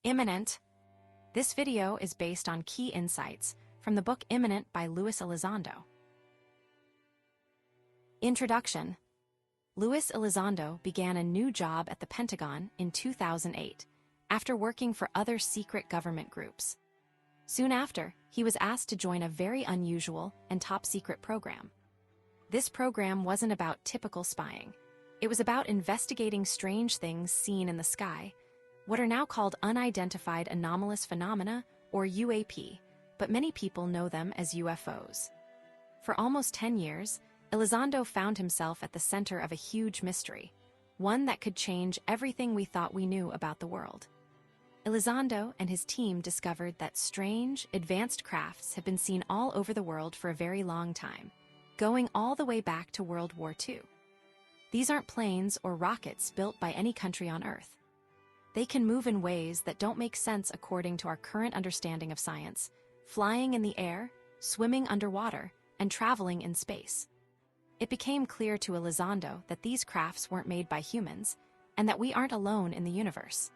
Imminent. This video is based on key insights from the book Imminent by Luis Elizondo. Introduction. Luis Elizondo began a new job at the Pentagon in 2008 after working for other secret government groups. Soon after, he was asked to join a very unusual and top-secret program. This program wasn't about typical spying. It was about investigating strange things seen in the sky, what are now called Unidentified Anomalous Phenomena, or UAP, but many people know them as UFOs. For almost 10 years, Elizondo found himself at the center of a huge mystery, one that could change everything we thought we knew about the world. Elizondo and his team discovered that strange, advanced crafts have been seen all over the world for a very long time, going all the way back to World War II. These aren't planes or rockets built by any country on Earth. They can move in ways that don't make sense according to our current understanding of science, flying in the air, swimming underwater, and traveling in space. It became clear to Elizondo that these crafts weren't made by humans, and that we aren't alone in the universe.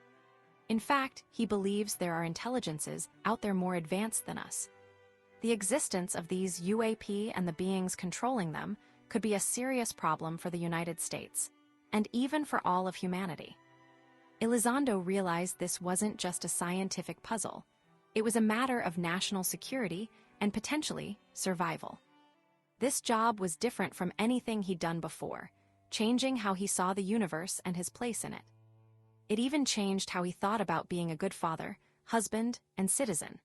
In fact, he believes there are intelligences out there more advanced than us. The existence of these UAP and the beings controlling them could be a serious problem for the United States, and even for all of humanity. Elizondo realized this wasn't just a scientific puzzle. It was a matter of national security and potentially survival. This job was different from anything he'd done before, changing how he saw the universe and his place in it. It even changed how he thought about being a good father, husband, and citizen.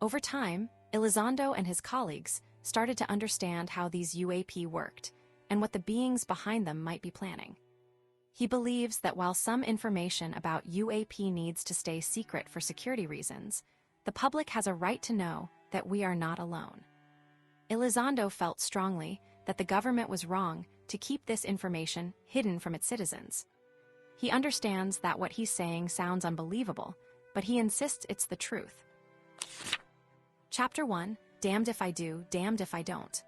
Over time, Elizondo and his colleagues started to understand how these UAP worked and what the beings behind them might be planning. He believes that while some information about UAP needs to stay secret for security reasons, the public has a right to know that we are not alone. Elizondo felt strongly that the government was wrong to keep this information hidden from its citizens. He understands that what he's saying sounds unbelievable, but he insists it's the truth. Chapter 1, Damned If I Do, Damned If I Don't.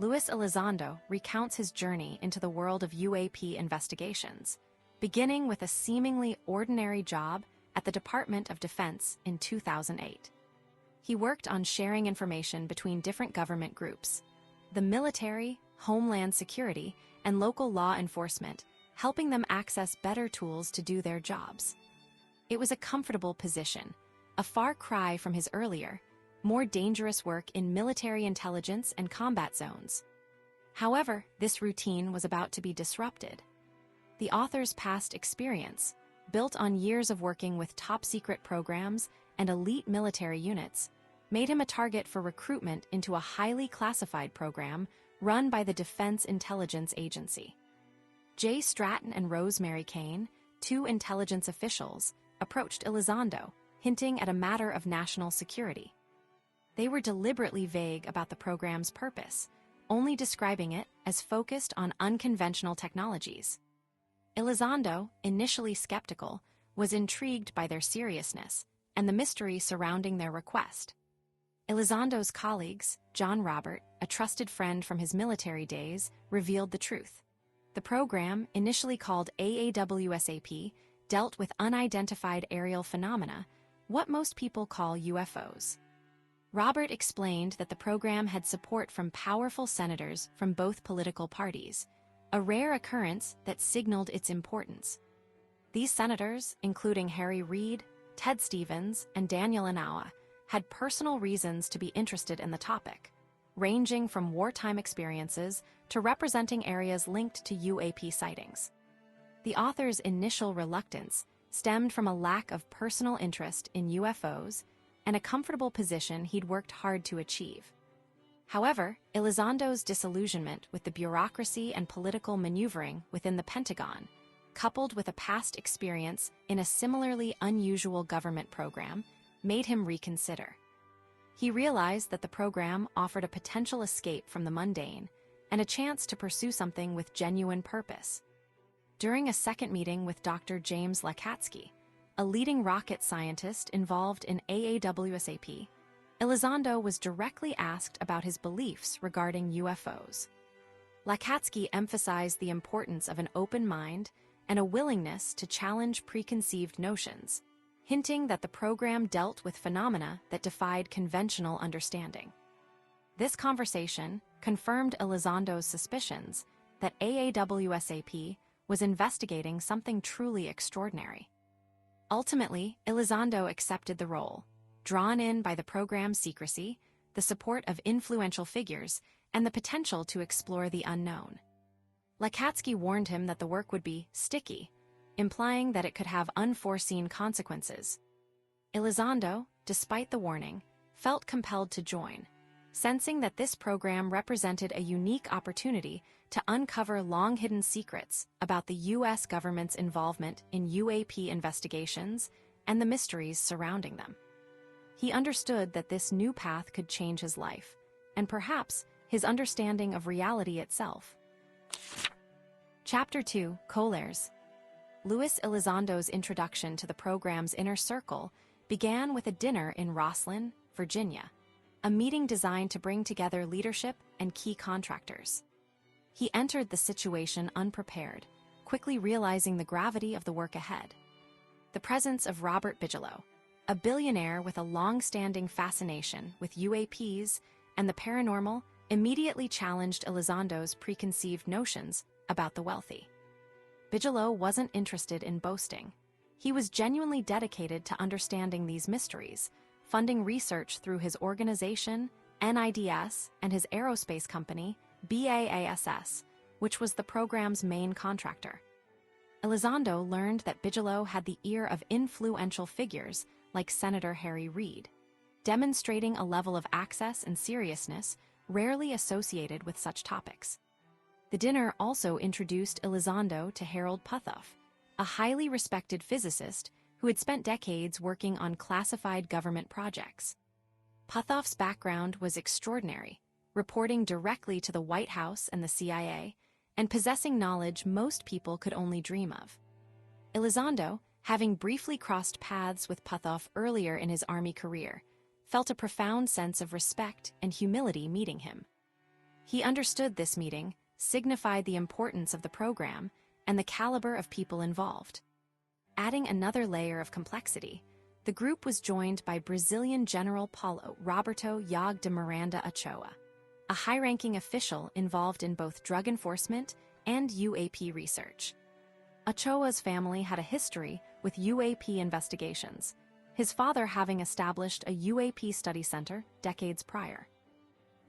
Luis Elizondo recounts his journey into the world of UAP investigations, beginning with a seemingly ordinary job at the Department of Defense in 2008. He worked on sharing information between different government groups, the military, homeland security, and local law enforcement, helping them access better tools to do their jobs. It was a comfortable position, a far cry from his earlier, more dangerous work in military intelligence and combat zones. However, this routine was about to be disrupted. The author's past experience, built on years of working with top-secret programs and elite military units, made him a target for recruitment into a highly classified program run by the Defense Intelligence Agency. Jay Stratton and Rosemary Kane, two intelligence officials, approached Elizondo, hinting at a matter of national security. They were deliberately vague about the program's purpose, only describing it as focused on unconventional technologies. Elizondo, initially skeptical, was intrigued by their seriousness and the mystery surrounding their request. Elizondo's colleagues, John Robert, a trusted friend from his military days, revealed the truth. The program, initially called AAWSAP, dealt with unidentified aerial phenomena, what most people call UFOs. Robert explained that the program had support from powerful senators from both political parties, a rare occurrence that signaled its importance. These senators, including Harry Reid, Ted Stevens, and Daniel Inouye, had personal reasons to be interested in the topic, ranging from wartime experiences to representing areas linked to UAP sightings. The author's initial reluctance stemmed from a lack of personal interest in UFOs and a comfortable position he'd worked hard to achieve. However, Elizondo's disillusionment with the bureaucracy and political maneuvering within the Pentagon, coupled with a past experience in a similarly unusual government program, made him reconsider. He realized that the program offered a potential escape from the mundane and a chance to pursue something with genuine purpose. During a second meeting with Dr. James Lakatsky, a leading rocket scientist involved in AAWSAP, Elizondo was directly asked about his beliefs regarding UFOs. Lakatsky emphasized the importance of an open mind and a willingness to challenge preconceived notions. hinting that the program dealt with phenomena that defied conventional understanding. This conversation confirmed Elizondo's suspicions that AAWSAP was investigating something truly extraordinary. Ultimately, Elizondo accepted the role, drawn in by the program's secrecy, the support of influential figures, and the potential to explore the unknown. Lakatsky warned him that the work would be sticky, implying that it could have unforeseen consequences. Elizondo, despite the warning, felt compelled to join, sensing that this program represented a unique opportunity to uncover long-hidden secrets about the U.S. government's involvement in UAP investigations and the mysteries surrounding them. He understood that this new path could change his life, and perhaps his understanding of reality itself. Chapter 2, Colares. Luis Elizondo's introduction to the program's inner circle began with a dinner in Rosslyn, Virginia, a meeting designed to bring together leadership and key contractors. He entered the situation unprepared, quickly realizing the gravity of the work ahead. The presence of Robert Bigelow, a billionaire with a long-standing fascination with UAPs and the paranormal, immediately challenged Elizondo's preconceived notions about the wealthy. Bigelow wasn't interested in boasting. He was genuinely dedicated to understanding these mysteries, funding research through his organization, NIDS, and his aerospace company, BAASS, which was the program's main contractor. Elizondo learned that Bigelow had the ear of influential figures like Senator Harry Reid, demonstrating a level of access and seriousness rarely associated with such topics. The dinner also introduced Elizondo to Harold Puthoff, a highly respected physicist who had spent decades working on classified government projects. Puthoff's background was extraordinary, reporting directly to the White House and the CIA, and possessing knowledge most people could only dream of. Elizondo, having briefly crossed paths with Puthoff earlier in his Army career, felt a profound sense of respect and humility meeting him. He understood this meeting signified the importance of the program and the caliber of people involved. Adding another layer of complexity, the group was joined by Brazilian General Paulo Roberto Yag de Miranda Ochoa, a high-ranking official involved in both drug enforcement and UAP research. Ochoa's family had a history with UAP investigations, his father having established a UAP study center decades prior.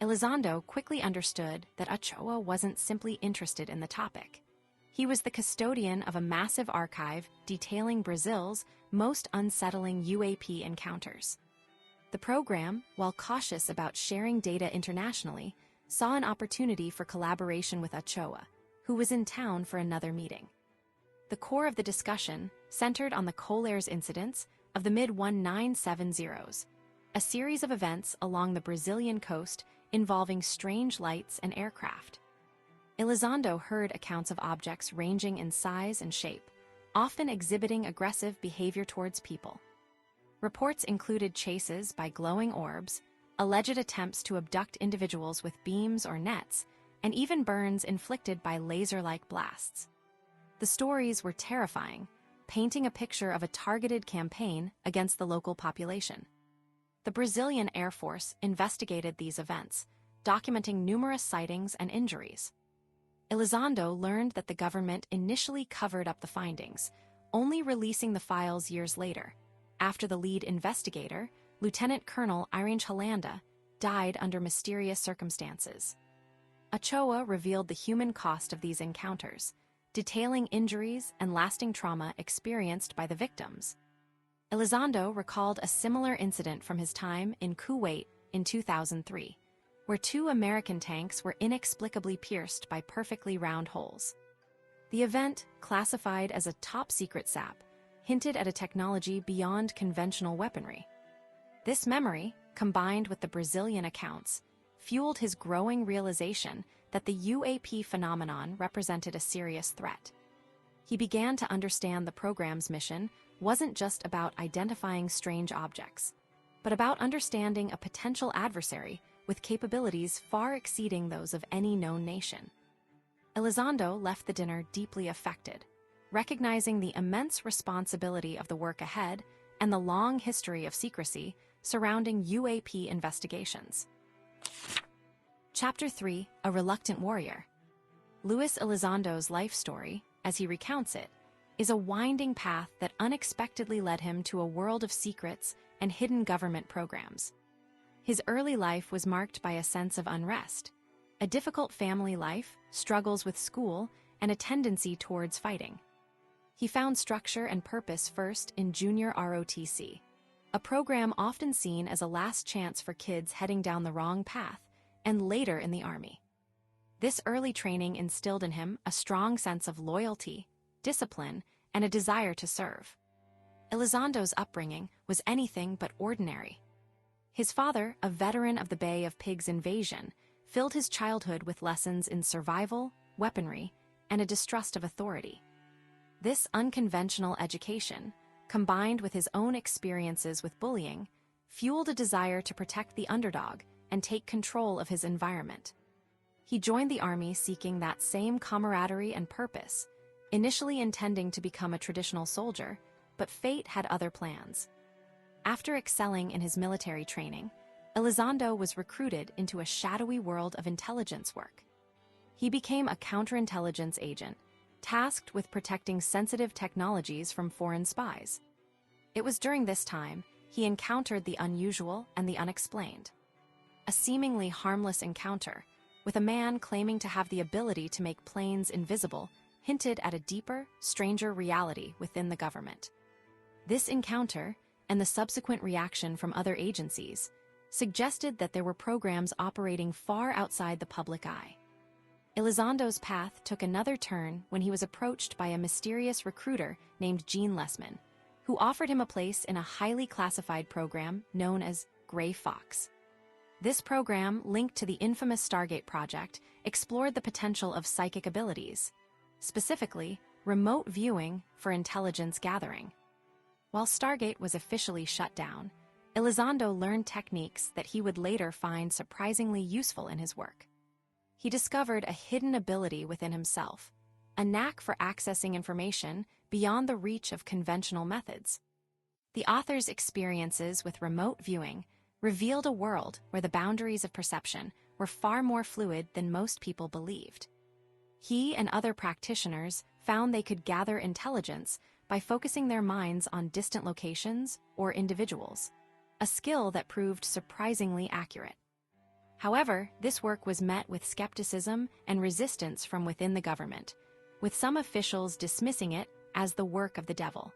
Elizondo quickly understood that Ochoa wasn't simply interested in the topic. He was the custodian of a massive archive detailing Brazil's most unsettling UAP encounters. The program, while cautious about sharing data internationally, saw an opportunity for collaboration with Ochoa, who was in town for another meeting. The core of the discussion centered on the Colares incidents of the mid-1970s, a series of events along the Brazilian coast involving strange lights and aircraft. Elizondo heard accounts of objects ranging in size and shape, often exhibiting aggressive behavior towards people. Reports included chases by glowing orbs, alleged attempts to abduct individuals with beams or nets, and even burns inflicted by laser-like blasts. The stories were terrifying, painting a picture of a targeted campaign against the local population. The Brazilian Air Force investigated these events, documenting numerous sightings and injuries. Elizondo learned that the government initially covered up the findings, only releasing the files years later, after the lead investigator, Lieutenant Colonel Iringe Holanda, died under mysterious circumstances. Ochoa revealed the human cost of these encounters, detailing injuries and lasting trauma experienced by the victims. Elizondo recalled a similar incident from his time in Kuwait in 2003, where 2 American tanks were inexplicably pierced by perfectly round holes. The event, classified as a top-secret SAP, hinted at a technology beyond conventional weaponry. This memory, combined with the Brazilian accounts, fueled his growing realization that the UAP phenomenon represented a serious threat. He began to understand the program's mission wasn't just about identifying strange objects, but about understanding a potential adversary with capabilities far exceeding those of any known nation. Elizondo left the dinner deeply affected, recognizing the immense responsibility of the work ahead and the long history of secrecy surrounding UAP investigations. Chapter 3: A Reluctant Warrior. Luis Elizondo's life story, as he recounts it, is a winding path that unexpectedly led him to a world of secrets and hidden government programs. His early life was marked by a sense of unrest, a difficult family life, struggles with school, and a tendency towards fighting. He found structure and purpose first in junior ROTC, a program often seen as a last chance for kids heading down the wrong path, and later in the Army. This early training instilled in him a strong sense of loyalty, discipline, and a desire to serve. Elizondo's upbringing was anything but ordinary. His father, a veteran of the Bay of Pigs invasion, filled his childhood with lessons in survival, weaponry, and a distrust of authority. This unconventional education, combined with his own experiences with bullying, fueled a desire to protect the underdog and take control of his environment. He joined the Army seeking that same camaraderie and purpose, initially intending to become a traditional soldier, but fate had other plans. After excelling in his military training, Elizondo was recruited into a shadowy world of intelligence work. He became a counterintelligence agent, tasked with protecting sensitive technologies from foreign spies. It was during this time he encountered the unusual and the unexplained. A seemingly harmless encounter, with a man claiming to have the ability to make planes invisible, hinted at a deeper, stranger reality within the government. This encounter, and the subsequent reaction from other agencies, suggested that there were programs operating far outside the public eye. Elizondo's path took another turn when he was approached by a mysterious recruiter named Gene Lessman, who offered him a place in a highly classified program known as Gray Fox. This program, linked to the infamous Stargate project, explored the potential of psychic abilities, specifically remote viewing for intelligence gathering. While Stargate was officially shut down, Elizondo learned techniques that he would later find surprisingly useful in his work. He discovered a hidden ability within himself, a knack for accessing information beyond the reach of conventional methods. The author's experiences with remote viewing revealed a world where the boundaries of perception were far more fluid than most people believed. He and other practitioners found they could gather intelligence by focusing their minds on distant locations or individuals, a skill that proved surprisingly accurate. However, this work was met with skepticism and resistance from within the government, with some officials dismissing it as the work of the devil.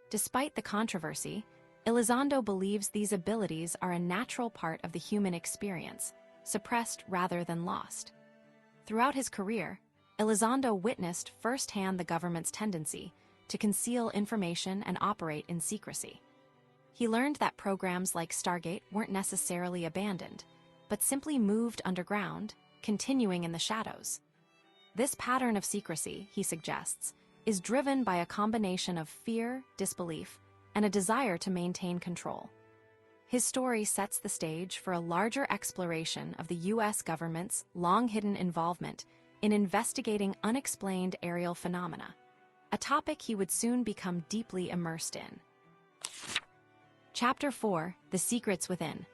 Despite the controversy, Elizondo believes these abilities are a natural part of the human experience, suppressed rather than lost. Throughout his career, Elizondo witnessed firsthand the government's tendency to conceal information and operate in secrecy. He learned that programs like Stargate weren't necessarily abandoned, but simply moved underground, continuing in the shadows. This pattern of secrecy, he suggests, is driven by a combination of fear, disbelief, and a desire to maintain control. His story sets the stage for a larger exploration of the U.S. government's long-hidden involvement in investigating unexplained aerial phenomena, a topic he would soon become deeply immersed in. Chapter 4: The Secrets Within.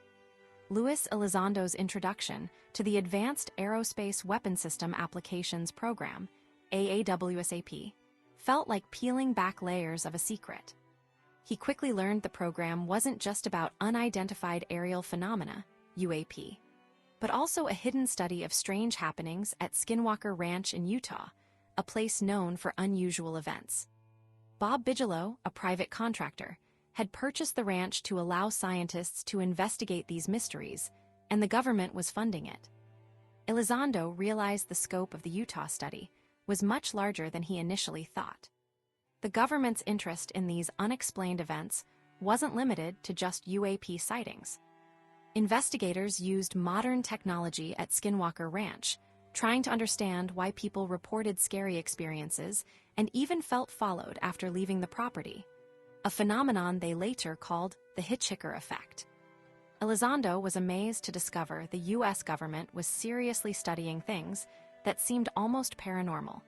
Luis Elizondo's introduction to the Advanced Aerospace Weapon System Applications Program, AAWSAP, felt like peeling back layers of a secret. He quickly learned the program wasn't just about unidentified aerial phenomena, UAP, but also a hidden study of strange happenings at Skinwalker Ranch in Utah, a place known for unusual events. Bob Bigelow, a private contractor, had purchased the ranch to allow scientists to investigate these mysteries, and the government was funding it. Elizondo realized the scope of the Utah study was much larger than he initially thought. The government's interest in these unexplained events wasn't limited to just UAP sightings. Investigators used modern technology at Skinwalker Ranch, trying to understand why people reported scary experiences and even felt followed after leaving the property, a phenomenon they later called the hitchhiker effect. Elizondo was amazed to discover the U.S. government was seriously studying things that seemed almost paranormal,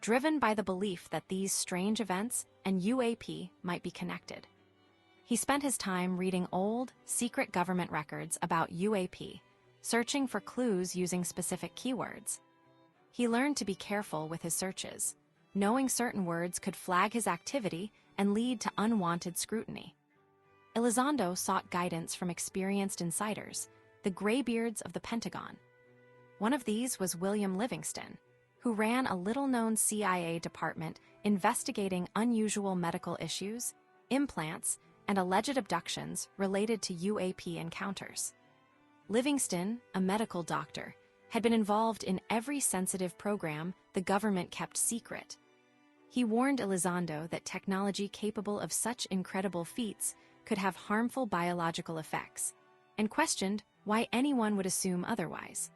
driven by the belief that these strange events and UAP might be connected. He spent his time reading old, secret government records about UAP, searching for clues using specific keywords. He learned to be careful with his searches, knowing certain words could flag his activity and lead to unwanted scrutiny. Elizondo sought guidance from experienced insiders, the graybeards of the Pentagon. One of these was William Livingston, who ran a little-known CIA department investigating unusual medical issues, implants, and alleged abductions related to UAP encounters. Livingston, a medical doctor, had been involved in every sensitive program the government kept secret. He warned Elizondo that technology capable of such incredible feats could have harmful biological effects, and questioned why anyone would assume otherwise.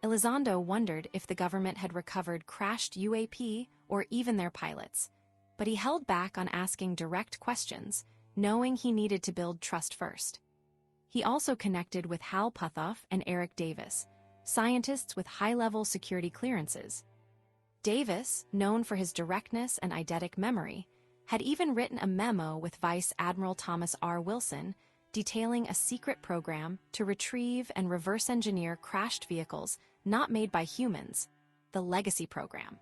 Elizondo wondered if the government had recovered crashed UAP or even their pilots, but he held back on asking direct questions, knowing he needed to build trust first. He also connected with Hal Puthoff and Eric Davis, scientists with high-level security clearances. Davis, known for his directness and eidetic memory, had even written a memo with Vice Admiral Thomas R. Wilson detailing a secret program to retrieve and reverse engineer crashed vehicles not made by humans, the Legacy Program.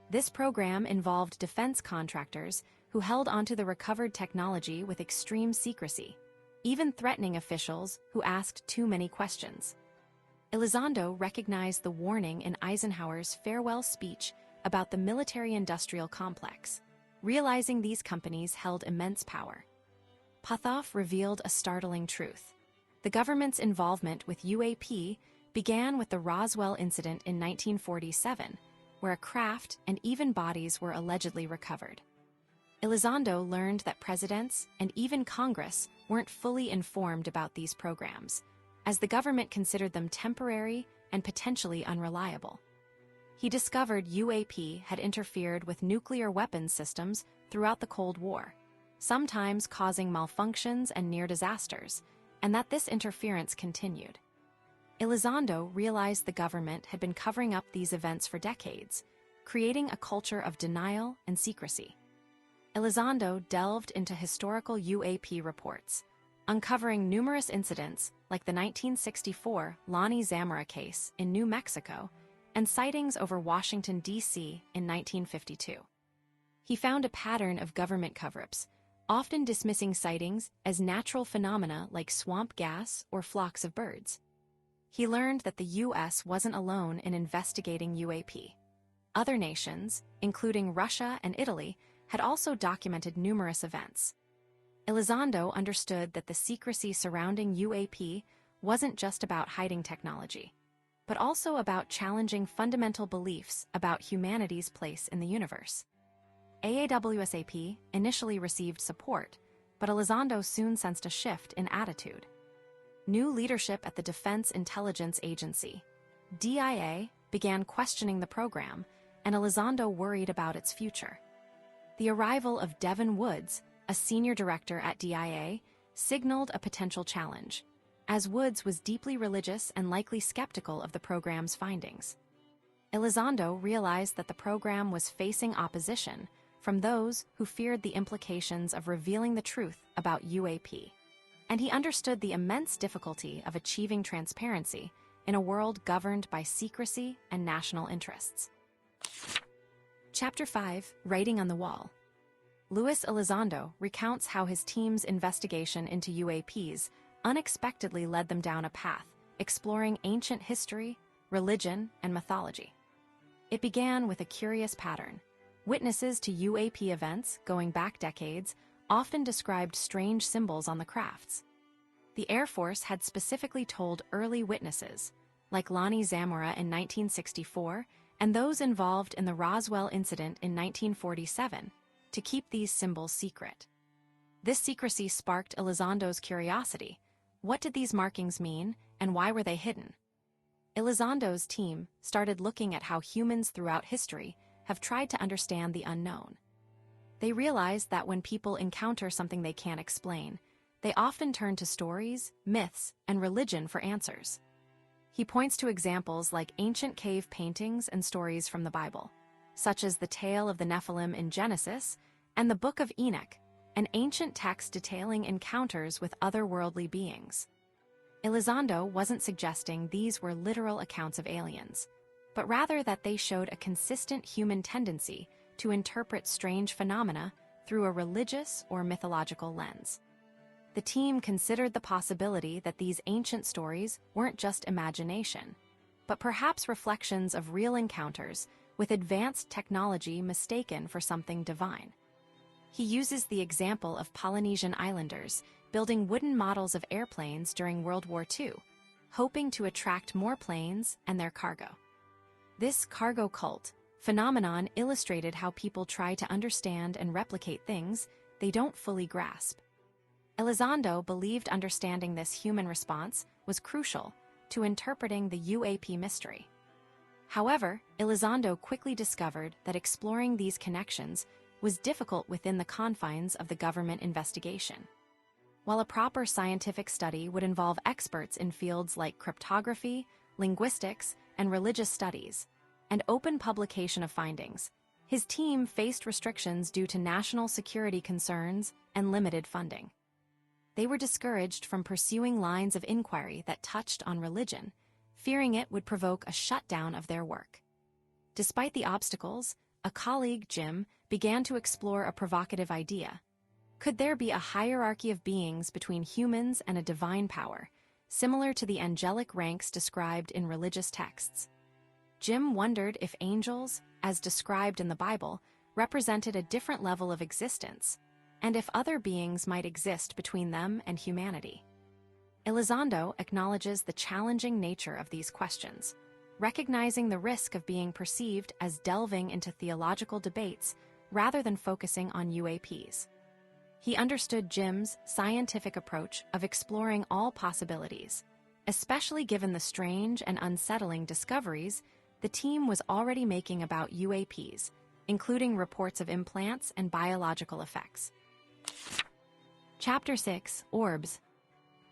This program involved defense contractors who held onto the recovered technology with extreme secrecy, even threatening officials who asked too many questions. Elizondo recognized the warning in Eisenhower's farewell speech about the military-industrial complex, realizing these companies held immense power. Puthoff revealed a startling truth. The government's involvement with UAP began with the Roswell incident in 1947, where a craft and even bodies were allegedly recovered. Elizondo learned that presidents and even Congress weren't fully informed about these programs, as the government considered them temporary and potentially unreliable. He discovered UAP had interfered with nuclear weapons systems throughout the Cold War, sometimes causing malfunctions and near disasters, and that this interference continued. Elizondo realized the government had been covering up these events for decades, creating a culture of denial and secrecy. Elizondo delved into historical UAP reports, uncovering numerous incidents like the 1964 Lonnie Zamora case in New Mexico and sightings over Washington, D.C. in 1952. He found a pattern of government cover-ups, often dismissing sightings as natural phenomena like swamp gas or flocks of birds. He learned that the U.S. wasn't alone in investigating UAP. Other nations, including Russia and Italy, had also documented numerous events. Elizondo understood that the secrecy surrounding UAP wasn't just about hiding technology, but also about challenging fundamental beliefs about humanity's place in the universe. AAWSAP initially received support, but Elizondo soon sensed a shift in attitude. New leadership at the Defense Intelligence Agency, DIA, began questioning the program, and Elizondo worried about its future. The arrival of Devin Woods, a senior director at DIA, signaled a potential challenge, as Woods was deeply religious and likely skeptical of the program's findings. Elizondo realized that the program was facing opposition from those who feared the implications of revealing the truth about UAP, and he understood the immense difficulty of achieving transparency in a world governed by secrecy and national interests. Chapter 5, Writing on the Wall. Luis Elizondo recounts how his team's investigation into UAPs unexpectedly led them down a path exploring ancient history, religion, and mythology. It began with a curious pattern. Witnesses to UAP events going back decades often described strange symbols on the crafts. The Air Force had specifically told early witnesses, like Lonnie Zamora in 1964 and those involved in the Roswell incident in 1947, to keep these symbols secret. This secrecy sparked Elizondo's curiosity. What did these markings mean, and why were they hidden? Elizondo's team started looking at how humans throughout history have tried to understand the unknown. They realized that when people encounter something they can't explain, they often turn to stories, myths, and religion for answers. He points to examples like ancient cave paintings and stories from the Bible, such as the tale of the Nephilim in Genesis and the Book of Enoch, an ancient text detailing encounters with otherworldly beings. Elizondo wasn't suggesting these were literal accounts of aliens, but rather that they showed a consistent human tendency to interpret strange phenomena through a religious or mythological lens. The team considered the possibility that these ancient stories weren't just imagination, but perhaps reflections of real encounters with advanced technology mistaken for something divine. He uses the example of Polynesian islanders building wooden models of airplanes during World War II, hoping to attract more planes and their cargo. This cargo cult phenomenon illustrated how people try to understand and replicate things they don't fully grasp. Elizondo believed understanding this human response was crucial to interpreting the UAP mystery. However, Elizondo quickly discovered that exploring these connections was difficult within the confines of the government investigation. While a proper scientific study would involve experts in fields like cryptography, linguistics, and religious studies, and open publication of findings, his team faced restrictions due to national security concerns and limited funding. They were discouraged from pursuing lines of inquiry that touched on religion, fearing it would provoke a shutdown of their work. Despite the obstacles, a colleague, Jim, began to explore a provocative idea. Could there be a hierarchy of beings between humans and a divine power, similar to the angelic ranks described in religious texts? Jim wondered if angels, as described in the Bible, represented a different level of existence, and if other beings might exist between them and humanity. Elizondo acknowledges the challenging nature of these questions, recognizing the risk of being perceived as delving into theological debates rather than focusing on UAPs. He understood Jim's scientific approach of exploring all possibilities, especially given the strange and unsettling discoveries the team was already making about UAPs, including reports of implants and biological effects. Chapter 6, Orbs.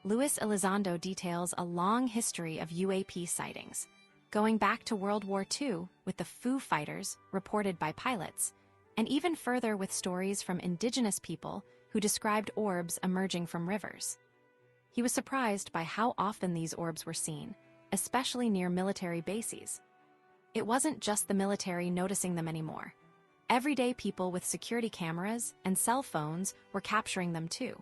Luis Elizondo details a long history of UAP sightings, going back to World War II with the Foo Fighters reported by pilots, and even further with stories from indigenous people who described orbs emerging from rivers. He was surprised by how often these orbs were seen, especially near military bases. It wasn't just the military noticing them anymore. Everyday people with security cameras and cell phones were capturing them too.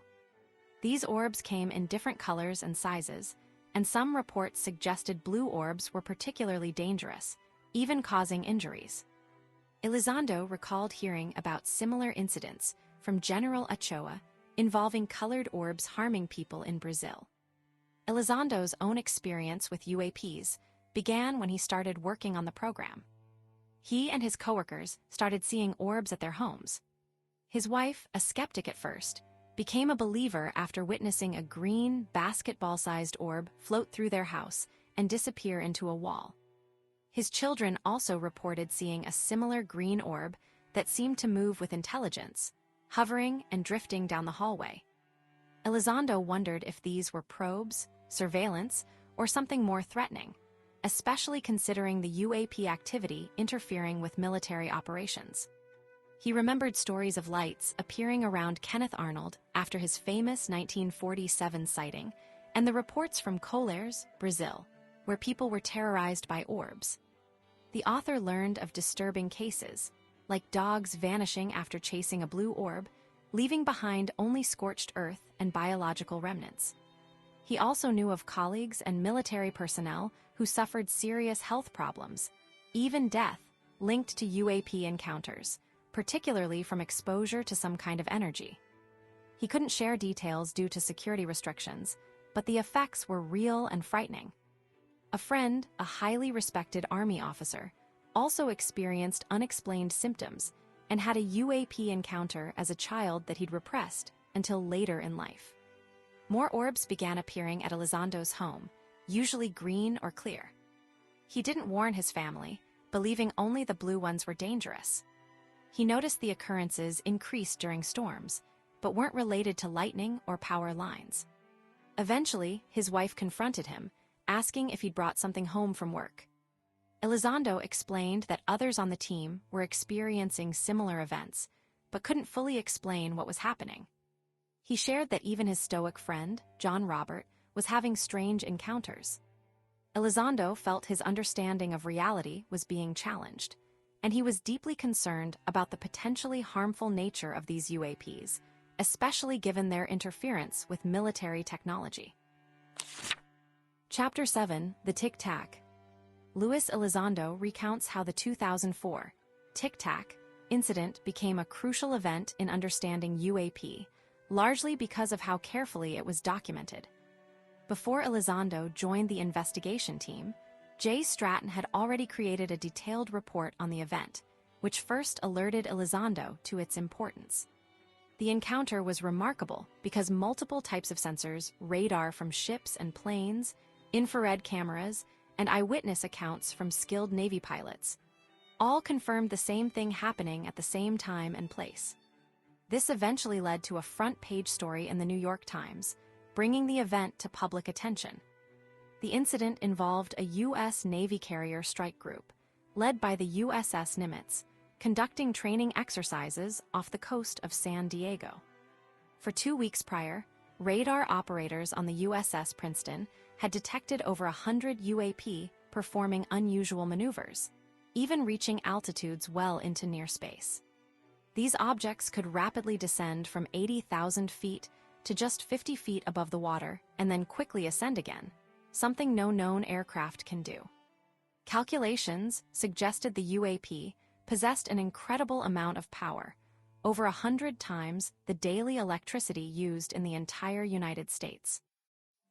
These orbs came in different colors and sizes, and some reports suggested blue orbs were particularly dangerous, even causing injuries. Elizondo recalled hearing about similar incidents from General Ochoa involving colored orbs harming people in Brazil. Elizondo's own experience with UAPs began when he started working on the program. He and his coworkers started seeing orbs at their homes. His wife, a skeptic at first, became a believer after witnessing a green, basketball-sized orb float through their house and disappear into a wall. His children also reported seeing a similar green orb that seemed to move with intelligence, hovering and drifting down the hallway. Elizondo wondered if these were probes, surveillance, or something more threatening, especially considering the UAP activity interfering with military operations. He remembered stories of lights appearing around Kenneth Arnold after his famous 1947 sighting, and the reports from Colares, Brazil, where people were terrorized by orbs. The author learned of disturbing cases, like dogs vanishing after chasing a blue orb, leaving behind only scorched earth and biological remnants. He also knew of colleagues and military personnel who suffered serious health problems, even death, linked to UAP encounters, particularly from exposure to some kind of energy. He couldn't share details due to security restrictions, but the effects were real and frightening. A friend, a highly respected Army officer, also experienced unexplained symptoms and had a UAP encounter as a child that he'd repressed until later in life. More orbs began appearing at Elizondo's home, usually green or clear. He didn't warn his family, believing only the blue ones were dangerous. He noticed the occurrences increased during storms, but weren't related to lightning or power lines. Eventually, his wife confronted him, asking if he'd brought something home from work. Elizondo explained that others on the team were experiencing similar events, but couldn't fully explain what was happening. He shared that even his stoic friend, John Robert, was having strange encounters. Elizondo felt his understanding of reality was being challenged, and he was deeply concerned about the potentially harmful nature of these UAPs, especially given their interference with military technology. Chapter 7, The Tic Tac. Luis Elizondo recounts how the 2004 Tic Tac incident became a crucial event in understanding UAP, largely because of how carefully it was documented. Before Elizondo joined the investigation team, Jay Stratton had already created a detailed report on the event, which first alerted Elizondo to its importance. The encounter was remarkable because multiple types of sensors, radar from ships and planes, infrared cameras, and eyewitness accounts from skilled Navy pilots all confirmed the same thing happening at the same time and place. This eventually led to a front-page story in the New York Times, bringing the event to public attention. The incident involved a U.S. Navy carrier strike group, led by the USS Nimitz, conducting training exercises off the coast of San Diego. For 2 weeks prior, radar operators on the USS Princeton had detected over 100 UAP performing unusual maneuvers, even reaching altitudes well into near space. These objects could rapidly descend from 80,000 feet to just 50 feet above the water and then quickly ascend again, something no known aircraft can do. Calculations suggested the UAP possessed an incredible amount of power, over 100 times the daily electricity used in the entire United States.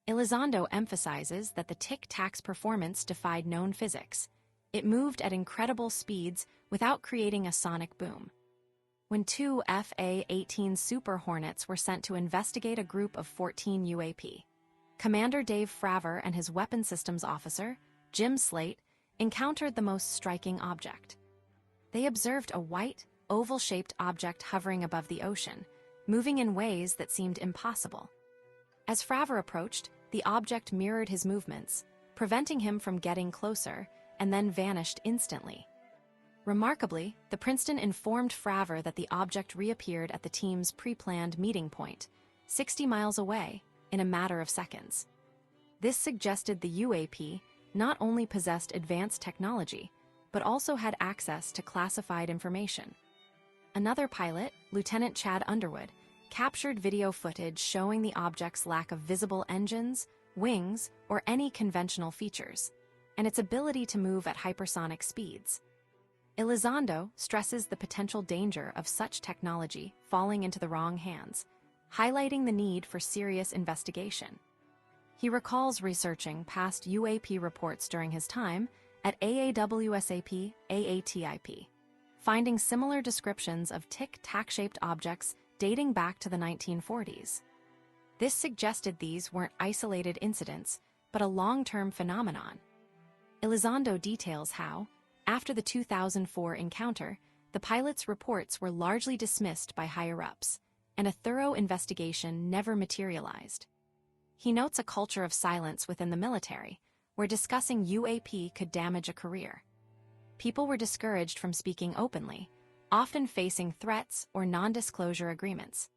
Elizondo emphasizes that the Tic Tac's performance defied known physics. It moved at incredible speeds without creating a sonic boom. When 2 FA-18 Super Hornets were sent to investigate a group of 14 UAP, Commander Dave Fravor and his weapons systems officer, Jim Slate, encountered the most striking object. They observed a white, oval-shaped object hovering above the ocean, moving in ways that seemed impossible. As Fravor approached, the object mirrored his movements, preventing him from getting closer, and then vanished instantly. Remarkably, the Princeton informed Fravor that the object reappeared at the team's pre-planned meeting point, 60 miles away, in a matter of seconds. This suggested the UAP not only possessed advanced technology, but also had access to classified information. Another pilot, Lieutenant Chad Underwood, captured video footage showing the object's lack of visible engines, wings, or any conventional features, and its ability to move at hypersonic speeds. Elizondo stresses the potential danger of such technology falling into the wrong hands, highlighting the need for serious investigation. He recalls researching past UAP reports during his time at AAWSAP AATIP, finding similar descriptions of Tic Tac-shaped objects dating back to the 1940s. This suggested these weren't isolated incidents, but a long-term phenomenon. Elizondo details how, after the 2004 encounter, the pilot's reports were largely dismissed by higher-ups, and a thorough investigation never materialized. He notes a culture of silence within the military, where discussing UAP could damage a career. People were discouraged from speaking openly, often facing threats or non-disclosure agreements.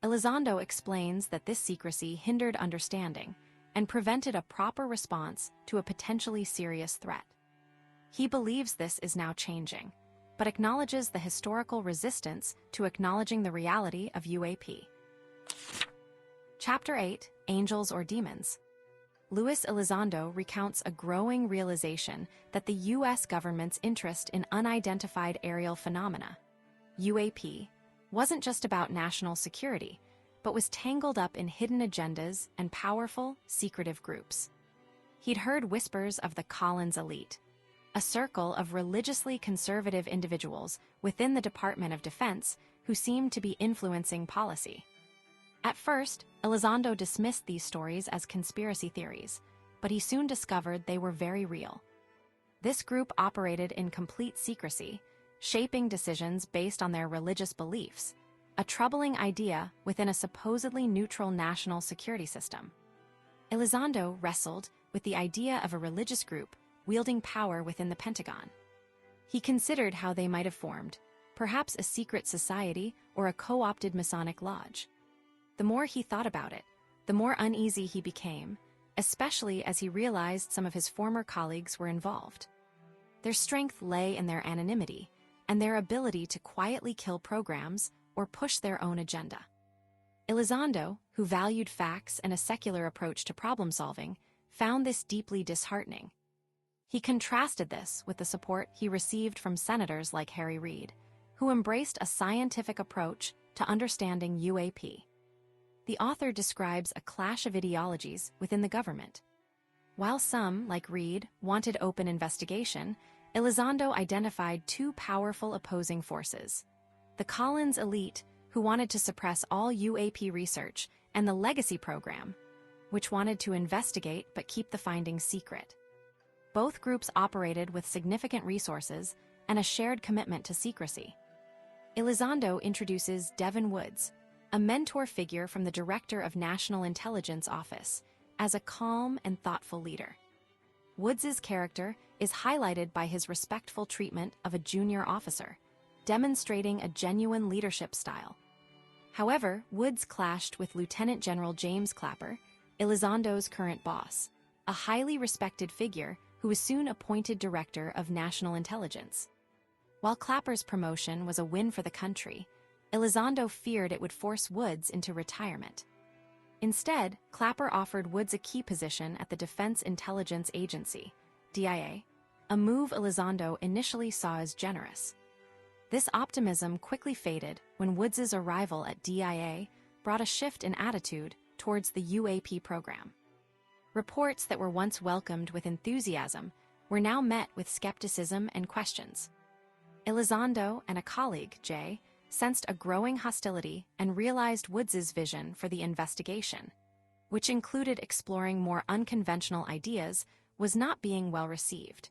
Elizondo explains that this secrecy hindered understanding and prevented a proper response to a potentially serious threat. He believes this is now changing, but acknowledges the historical resistance to acknowledging the reality of UAP. Chapter 8, Angels or Demons. Luis Elizondo recounts a growing realization that the U.S. government's interest in unidentified aerial phenomena, UAP, wasn't just about national security, but was tangled up in hidden agendas and powerful, secretive groups. He'd heard whispers of the Collins elite, a circle of religiously conservative individuals within the Department of Defense who seemed to be influencing policy. At first, Elizondo dismissed these stories as conspiracy theories, but he soon discovered they were very real. This group operated in complete secrecy, shaping decisions based on their religious beliefs, a troubling idea within a supposedly neutral national security system. Elizondo wrestled with the idea of a religious group wielding power within the Pentagon. He considered how they might have formed, perhaps a secret society or a co-opted Masonic lodge. The more he thought about it, the more uneasy he became, especially as he realized some of his former colleagues were involved. Their strength lay in their anonymity and their ability to quietly kill programs or push their own agenda. Elizondo, who valued facts and a secular approach to problem-solving, found this deeply disheartening. He contrasted this with the support he received from senators like Harry Reid, who embraced a scientific approach to understanding UAP. The author describes a clash of ideologies within the government. While some, like Reid, wanted open investigation, Elizondo identified two powerful opposing forces: the Collins elite, who wanted to suppress all UAP research, and the Legacy program, which wanted to investigate but keep the findings secret. Both groups operated with significant resources and a shared commitment to secrecy. Elizondo introduces Devin Woods, a mentor figure from the Director of National Intelligence Office, as a calm and thoughtful leader. Woods's character is highlighted by his respectful treatment of a junior officer, demonstrating a genuine leadership style. However, Woods clashed with Lieutenant General James Clapper, Elizondo's current boss, a highly respected figure who was soon appointed Director of National Intelligence. While Clapper's promotion was a win for the country, Elizondo feared it would force Woods into retirement. Instead, Clapper offered Woods a key position at the Defense Intelligence Agency, DIA, a move Elizondo initially saw as generous. This optimism quickly faded when Woods's arrival at DIA brought a shift in attitude towards the UAP program. Reports that were once welcomed with enthusiasm were now met with skepticism and questions. Elizondo and a colleague, Jay, sensed a growing hostility and realized Woods's vision for the investigation, which included exploring more unconventional ideas, was not being well received.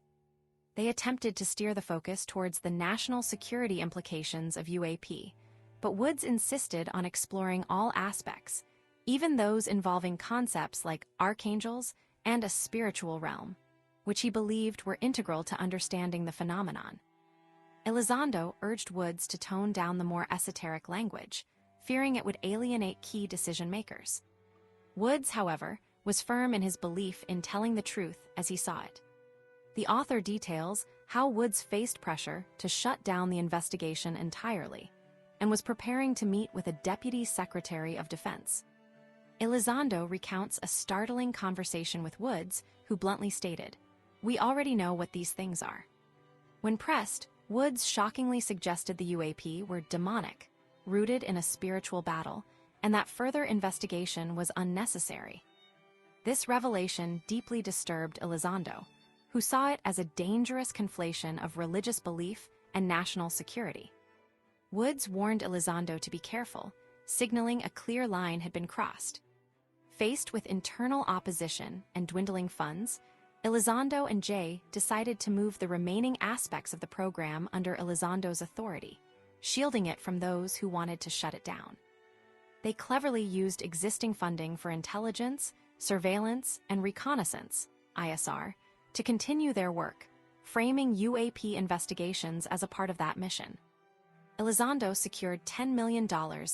They attempted to steer the focus towards the national security implications of UAP, but Woods insisted on exploring all aspects, even those involving concepts like archangels and a spiritual realm, which he believed were integral to understanding the phenomenon. Elizondo urged Woods to tone down the more esoteric language, fearing it would alienate key decision-makers. Woods, however, was firm in his belief in telling the truth as he saw it. The author details how Woods faced pressure to shut down the investigation entirely and was preparing to meet with a Deputy Secretary of Defense. Elizondo recounts a startling conversation with Woods, who bluntly stated, "We already know what these things are." When pressed, Woods shockingly suggested the UAP were demonic, rooted in a spiritual battle, and that further investigation was unnecessary. This revelation deeply disturbed Elizondo, who saw it as a dangerous conflation of religious belief and national security. Woods warned Elizondo to be careful, signaling a clear line had been crossed. Faced with internal opposition and dwindling funds, Elizondo and Jay decided to move the remaining aspects of the program under Elizondo's authority, shielding it from those who wanted to shut it down. They cleverly used existing funding for intelligence, surveillance, and reconnaissance, ISR, to continue their work, framing UAP investigations as a part of that mission. Elizondo secured $10 million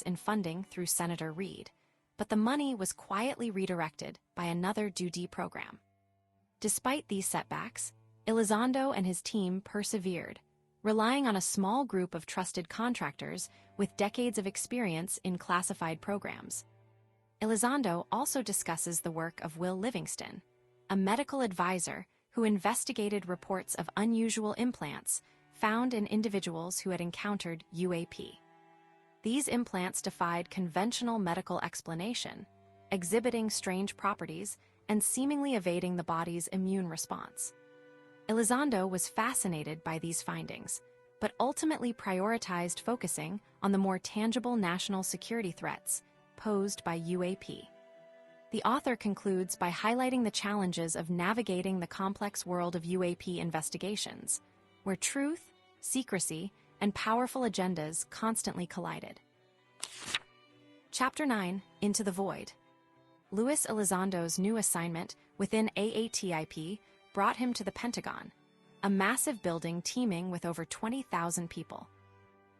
in funding through Senator Reid, but the money was quietly redirected by another DoD program. Despite these setbacks, Elizondo and his team persevered, relying on a small group of trusted contractors with decades of experience in classified programs. Elizondo also discusses the work of Will Livingston, a medical advisor who investigated reports of unusual implants found in individuals who had encountered UAP. These implants defied conventional medical explanation, exhibiting strange properties and seemingly evading the body's immune response. Elizondo was fascinated by these findings, but ultimately prioritized focusing on the more tangible national security threats posed by UAP. The author concludes by highlighting the challenges of navigating the complex world of UAP investigations, where truth, secrecy, and powerful agendas constantly collided. Chapter 9, Into the Void. Luis Elizondo's new assignment within AATIP brought him to the Pentagon, a massive building teeming with over 20,000 people.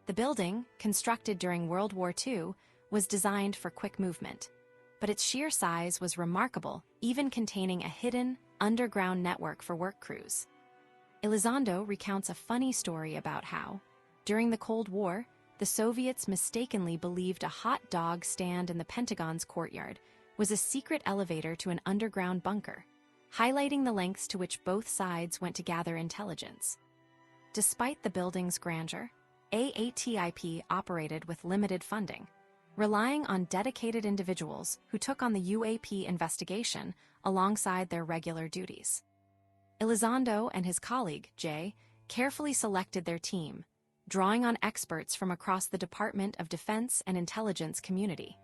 The building, constructed during World War II, was designed for quick movement, but its sheer size was remarkable, even containing a hidden, underground network for work crews. Elizondo recounts a funny story about how, during the Cold War, the Soviets mistakenly believed a hot dog stand in the Pentagon's courtyard was a secret elevator to an underground bunker, highlighting the lengths to which both sides went to gather intelligence. Despite the building's grandeur, AATIP operated with limited funding, relying on dedicated individuals who took on the UAP investigation alongside their regular duties. Elizondo and his colleague, Jay, carefully selected their team, drawing on experts from across the Department of Defense and Intelligence community.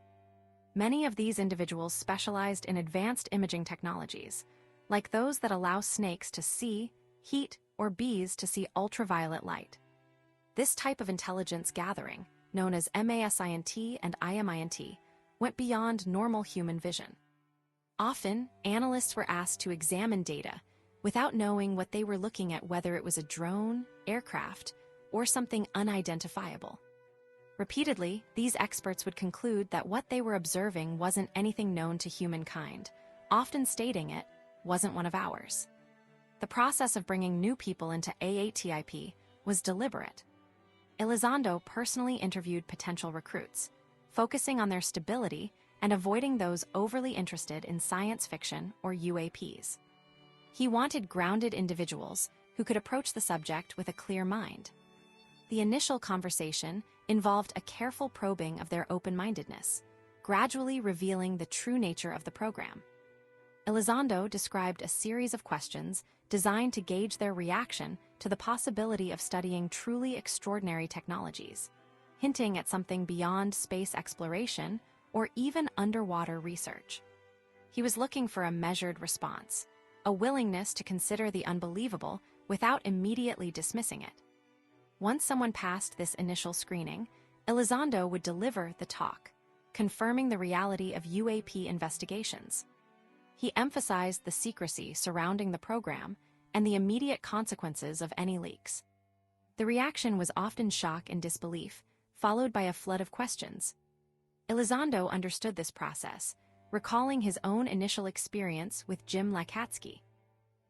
Many of these individuals specialized in advanced imaging technologies, like those that allow snakes to see, heat, or bees to see ultraviolet light. This type of intelligence gathering, known as MASINT and IMINT, went beyond normal human vision. Often, analysts were asked to examine data without knowing what they were looking at, whether it was a drone, aircraft, or something unidentifiable. Repeatedly, these experts would conclude that what they were observing wasn't anything known to humankind, often stating it wasn't one of ours. The process of bringing new people into AATIP was deliberate. Elizondo personally interviewed potential recruits, focusing on their stability and avoiding those overly interested in science fiction or UAPs. He wanted grounded individuals who could approach the subject with a clear mind. The initial conversation involved a careful probing of their open-mindedness, gradually revealing the true nature of the program. Elizondo described a series of questions designed to gauge their reaction to the possibility of studying truly extraordinary technologies, hinting at something beyond space exploration or even underwater research. He was looking for a measured response, a willingness to consider the unbelievable without immediately dismissing it. Once someone passed this initial screening, Elizondo would deliver the talk, confirming the reality of UAP investigations. He emphasized the secrecy surrounding the program and the immediate consequences of any leaks. The reaction was often shock and disbelief, followed by a flood of questions. Elizondo understood this process, recalling his own initial experience with Jim Lakatsky.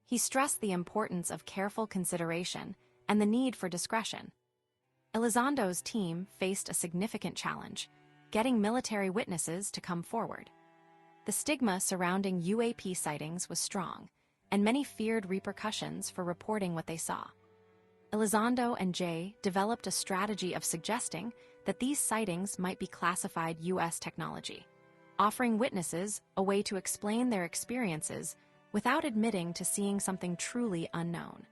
He stressed the importance of careful consideration and the need for discretion. Elizondo's team faced a significant challenge, getting military witnesses to come forward. The stigma surrounding UAP sightings was strong, and many feared repercussions for reporting what they saw. Elizondo and Jay developed a strategy of suggesting that these sightings might be classified U.S. technology, offering witnesses a way to explain their experiences without admitting to seeing something truly unknown.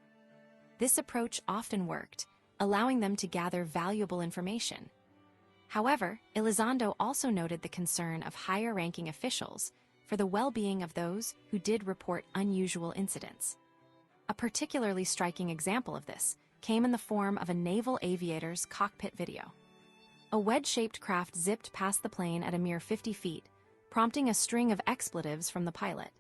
This approach often worked, allowing them to gather valuable information. However, Elizondo also noted the concern of higher-ranking officials for the well-being of those who did report unusual incidents. A particularly striking example of this came in the form of a naval aviator's cockpit video. A wedge-shaped craft zipped past the plane at a mere 50 feet, prompting a string of expletives from the pilot.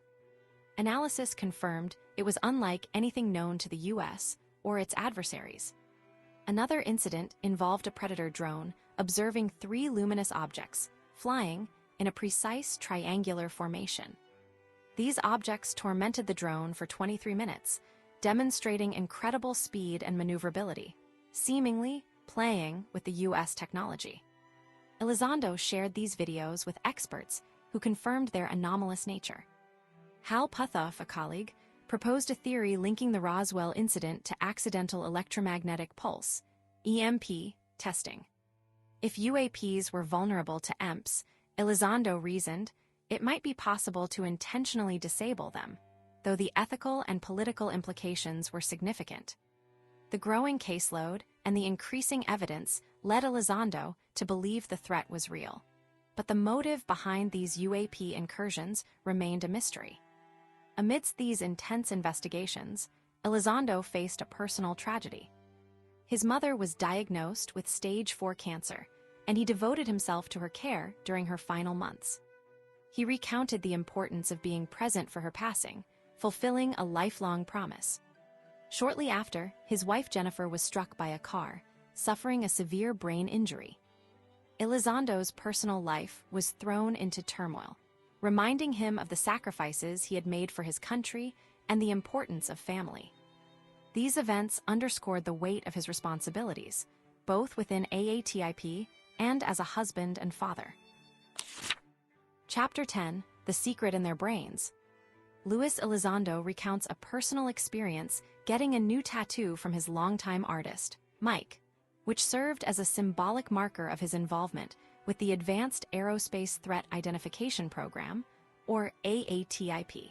Analysis confirmed it was unlike anything known to the U.S. or its adversaries. Another incident involved a Predator drone observing 3 luminous objects, flying in a precise triangular formation. These objects tormented the drone for 23 minutes, demonstrating incredible speed and maneuverability, seemingly playing with the U.S. technology. Elizondo shared these videos with experts who confirmed their anomalous nature. Hal Puthoff, a colleague, proposed a theory linking the Roswell incident to accidental electromagnetic pulse, EMP, testing. If UAPs were vulnerable to EMPs, Elizondo reasoned, it might be possible to intentionally disable them, though the ethical and political implications were significant. The growing caseload and the increasing evidence led Elizondo to believe the threat was real. But the motive behind these UAP incursions remained a mystery. Amidst these intense investigations, Elizondo faced a personal tragedy. His mother was diagnosed with stage 4 cancer, and he devoted himself to her care during her final months. He recounted the importance of being present for her passing, fulfilling a lifelong promise. Shortly after, his wife Jennifer was struck by a car, suffering a severe brain injury. Elizondo's personal life was thrown into turmoil, reminding him of the sacrifices he had made for his country and the importance of family. These events underscored the weight of his responsibilities, both within AATIP and as a husband and father. Chapter 10, The Secret in Their Brains. Luis Elizondo recounts a personal experience getting a new tattoo from his longtime artist, Mike, which served as a symbolic marker of his involvement with the Advanced Aerospace Threat Identification Program, or AATIP.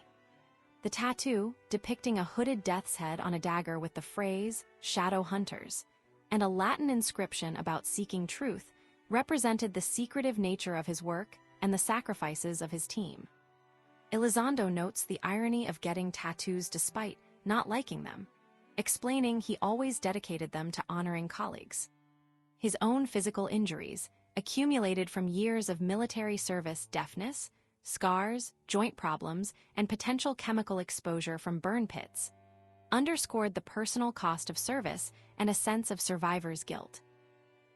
The tattoo, depicting a hooded death's head on a dagger with the phrase, "Shadow Hunters," and a Latin inscription about seeking truth, represented the secretive nature of his work and the sacrifices of his team. Elizondo notes the irony of getting tattoos despite not liking them, explaining he always dedicated them to honoring colleagues. His own physical injuries, accumulated from years of military service deafness, scars, joint problems, and potential chemical exposure from burn pits, underscored the personal cost of service and a sense of survivor's guilt.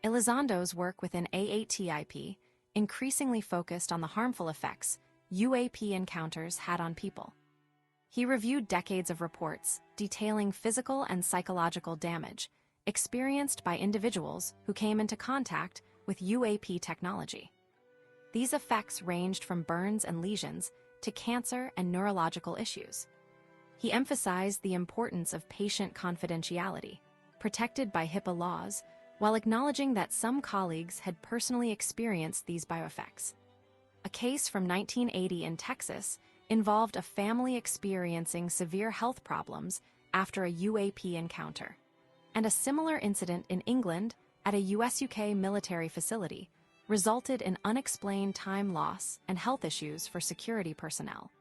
Elizondo's work within AATIP increasingly focused on the harmful effects UAP encounters had on people. He reviewed decades of reports detailing physical and psychological damage experienced by individuals who came into contact with UAP technology. These effects ranged from burns and lesions to cancer and neurological issues. He emphasized the importance of patient confidentiality, protected by HIPAA laws, while acknowledging that some colleagues had personally experienced these bioeffects. A case from 1980 in Texas involved a family experiencing severe health problems after a UAP encounter, and a similar incident in England at a US-UK military facility resulted in unexplained time loss and health issues for security personnel.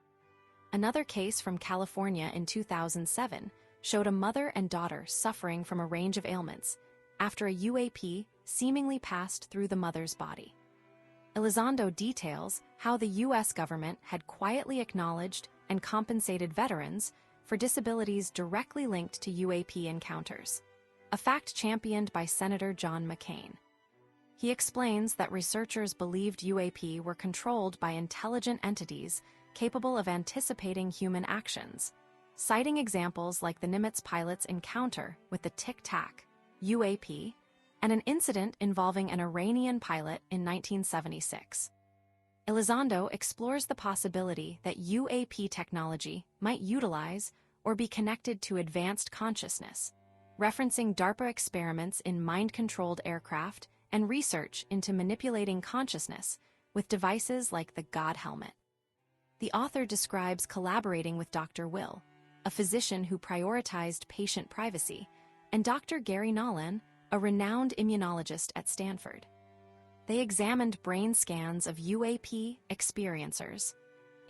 Another case from California in 2007 showed a mother and daughter suffering from a range of ailments after a UAP seemingly passed through the mother's body. Elizondo details how the U.S. government had quietly acknowledged and compensated veterans for disabilities directly linked to UAP encounters, a fact championed by Senator John McCain. He explains that researchers believed UAP were controlled by intelligent entities capable of anticipating human actions, citing examples like the Nimitz pilot's encounter with the Tic Tac, UAP, and an incident involving an Iranian pilot in 1976. Elizondo explores the possibility that UAP technology might utilize or be connected to advanced consciousness, referencing DARPA experiments in mind-controlled aircraft and research into manipulating consciousness with devices like the God helmet. The author describes collaborating with Dr. Will, a physician who prioritized patient privacy, and Dr. Gary Nolan, a renowned immunologist at Stanford. They examined brain scans of UAP experiencers,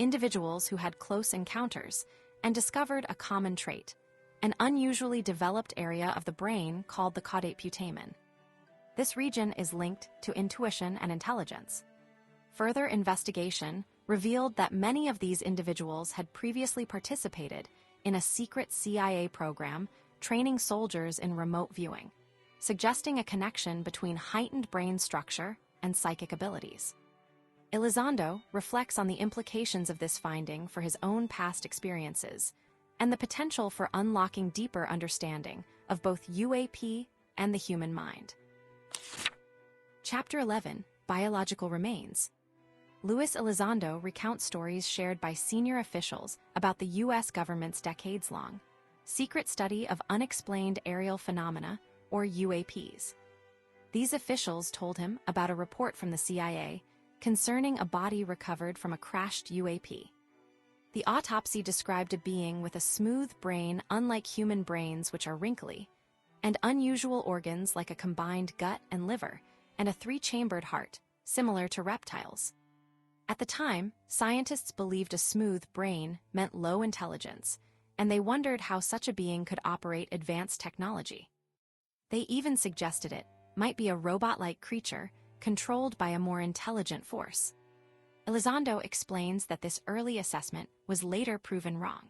individuals who had close encounters, and discovered a common trait, an unusually developed area of the brain called the caudate putamen. This region is linked to intuition and intelligence. Further investigation revealed that many of these individuals had previously participated in a secret CIA program training soldiers in remote viewing, suggesting a connection between heightened brain structure and psychic abilities. Elizondo reflects on the implications of this finding for his own past experiences and the potential for unlocking deeper understanding of both UAP and the human mind. Chapter 11, Biological Remains. Luis Elizondo recounts stories shared by senior officials about the U.S. government's decades-long secret study of unexplained aerial phenomena, or UAPs. These officials told him about a report from the CIA concerning a body recovered from a crashed UAP. The autopsy described a being with a smooth brain unlike human brains, which are wrinkly, and unusual organs like a combined gut and liver, and a 3-chambered heart, similar to reptiles. At the time, scientists believed a smooth brain meant low intelligence, and they wondered how such a being could operate advanced technology. They even suggested it might be a robot-like creature controlled by a more intelligent force. Elizondo explains that this early assessment was later proven wrong.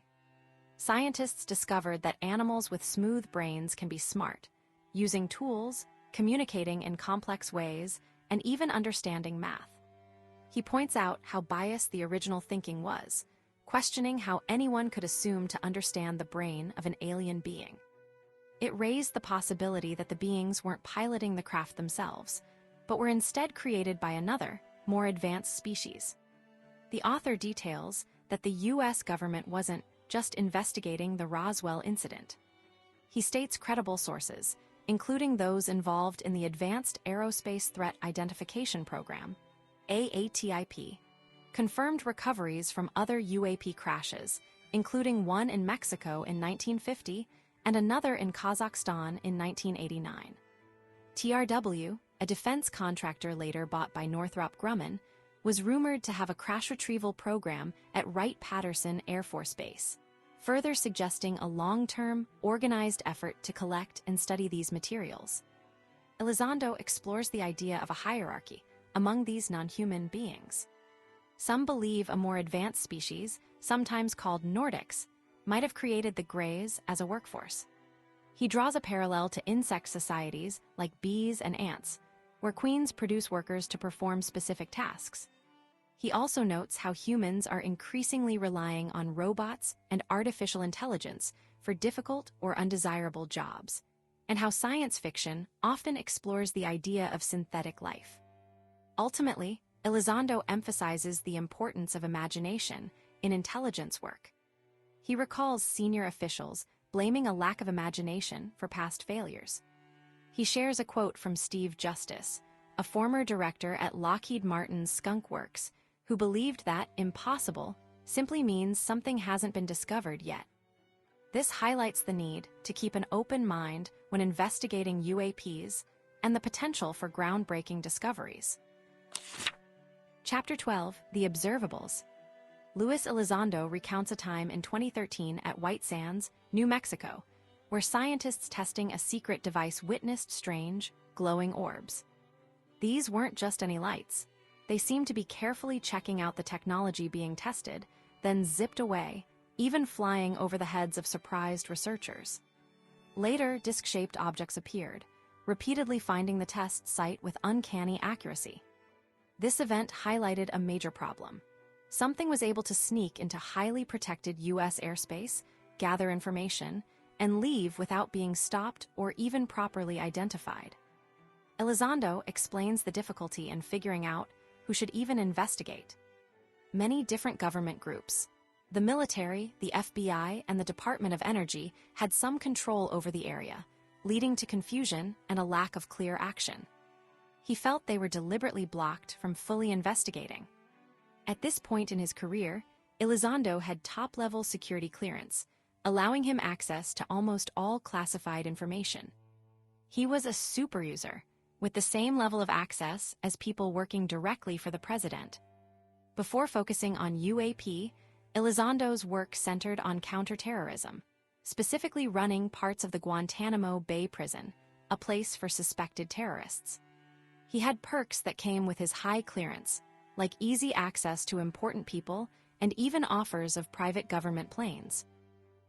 Scientists discovered that animals with smooth brains can be smart, using tools, communicating in complex ways, and even understanding math. He points out how biased the original thinking was, questioning how anyone could assume to understand the brain of an alien being. It raised the possibility that the beings weren't piloting the craft themselves, but were instead created by another, more advanced species. The author details that the U.S. government wasn't just investigating the Roswell incident. He states credible sources, including those involved in the Advanced Aerospace Threat Identification Program, AATIP, confirmed recoveries from other UAP crashes, including one in Mexico in 1950 and another in Kazakhstan in 1989. TRW, a defense contractor later bought by Northrop Grumman, was rumored to have a crash retrieval program at Wright-Patterson Air Force Base, further suggesting a long-term, organized effort to collect and study these materials. Elizondo explores the idea of a hierarchy among these non-human beings. Some believe a more advanced species, sometimes called Nordics, might have created the Greys as a workforce. He draws a parallel to insect societies like bees and ants, where queens produce workers to perform specific tasks. He also notes how humans are increasingly relying on robots and artificial intelligence for difficult or undesirable jobs, and how science fiction often explores the idea of synthetic life. Ultimately, Elizondo emphasizes the importance of imagination in intelligence work. He recalls senior officials blaming a lack of imagination for past failures. He shares a quote from Steve Justice, a former director at Lockheed Martin's Skunk Works, who believed that impossible simply means something hasn't been discovered yet. This highlights the need to keep an open mind when investigating UAPs and the potential for groundbreaking discoveries. Chapter 12, The Observables. Luis Elizondo recounts a time in 2013 at White Sands, New Mexico, where scientists testing a secret device witnessed strange, glowing orbs. These weren't just any lights. They seemed to be carefully checking out the technology being tested, then zipped away, even flying over the heads of surprised researchers. Later, disc-shaped objects appeared, repeatedly finding the test site with uncanny accuracy. This event highlighted a major problem. Something was able to sneak into highly protected U.S. airspace, gather information, and leave without being stopped or even properly identified. Elizondo explains the difficulty in figuring out who should even investigate. Many different government groups, the military, the FBI, and the Department of Energy, had some control over the area, leading to confusion and a lack of clear action. He felt they were deliberately blocked from fully investigating. At this point in his career, Elizondo had top-level security clearance, allowing him access to almost all classified information. He was a super user, with the same level of access as people working directly for the president. Before focusing on UAP, Elizondo's work centered on counterterrorism, specifically running parts of the Guantanamo Bay prison, a place for suspected terrorists. He had perks that came with his high clearance, like easy access to important people and even offers of private government planes.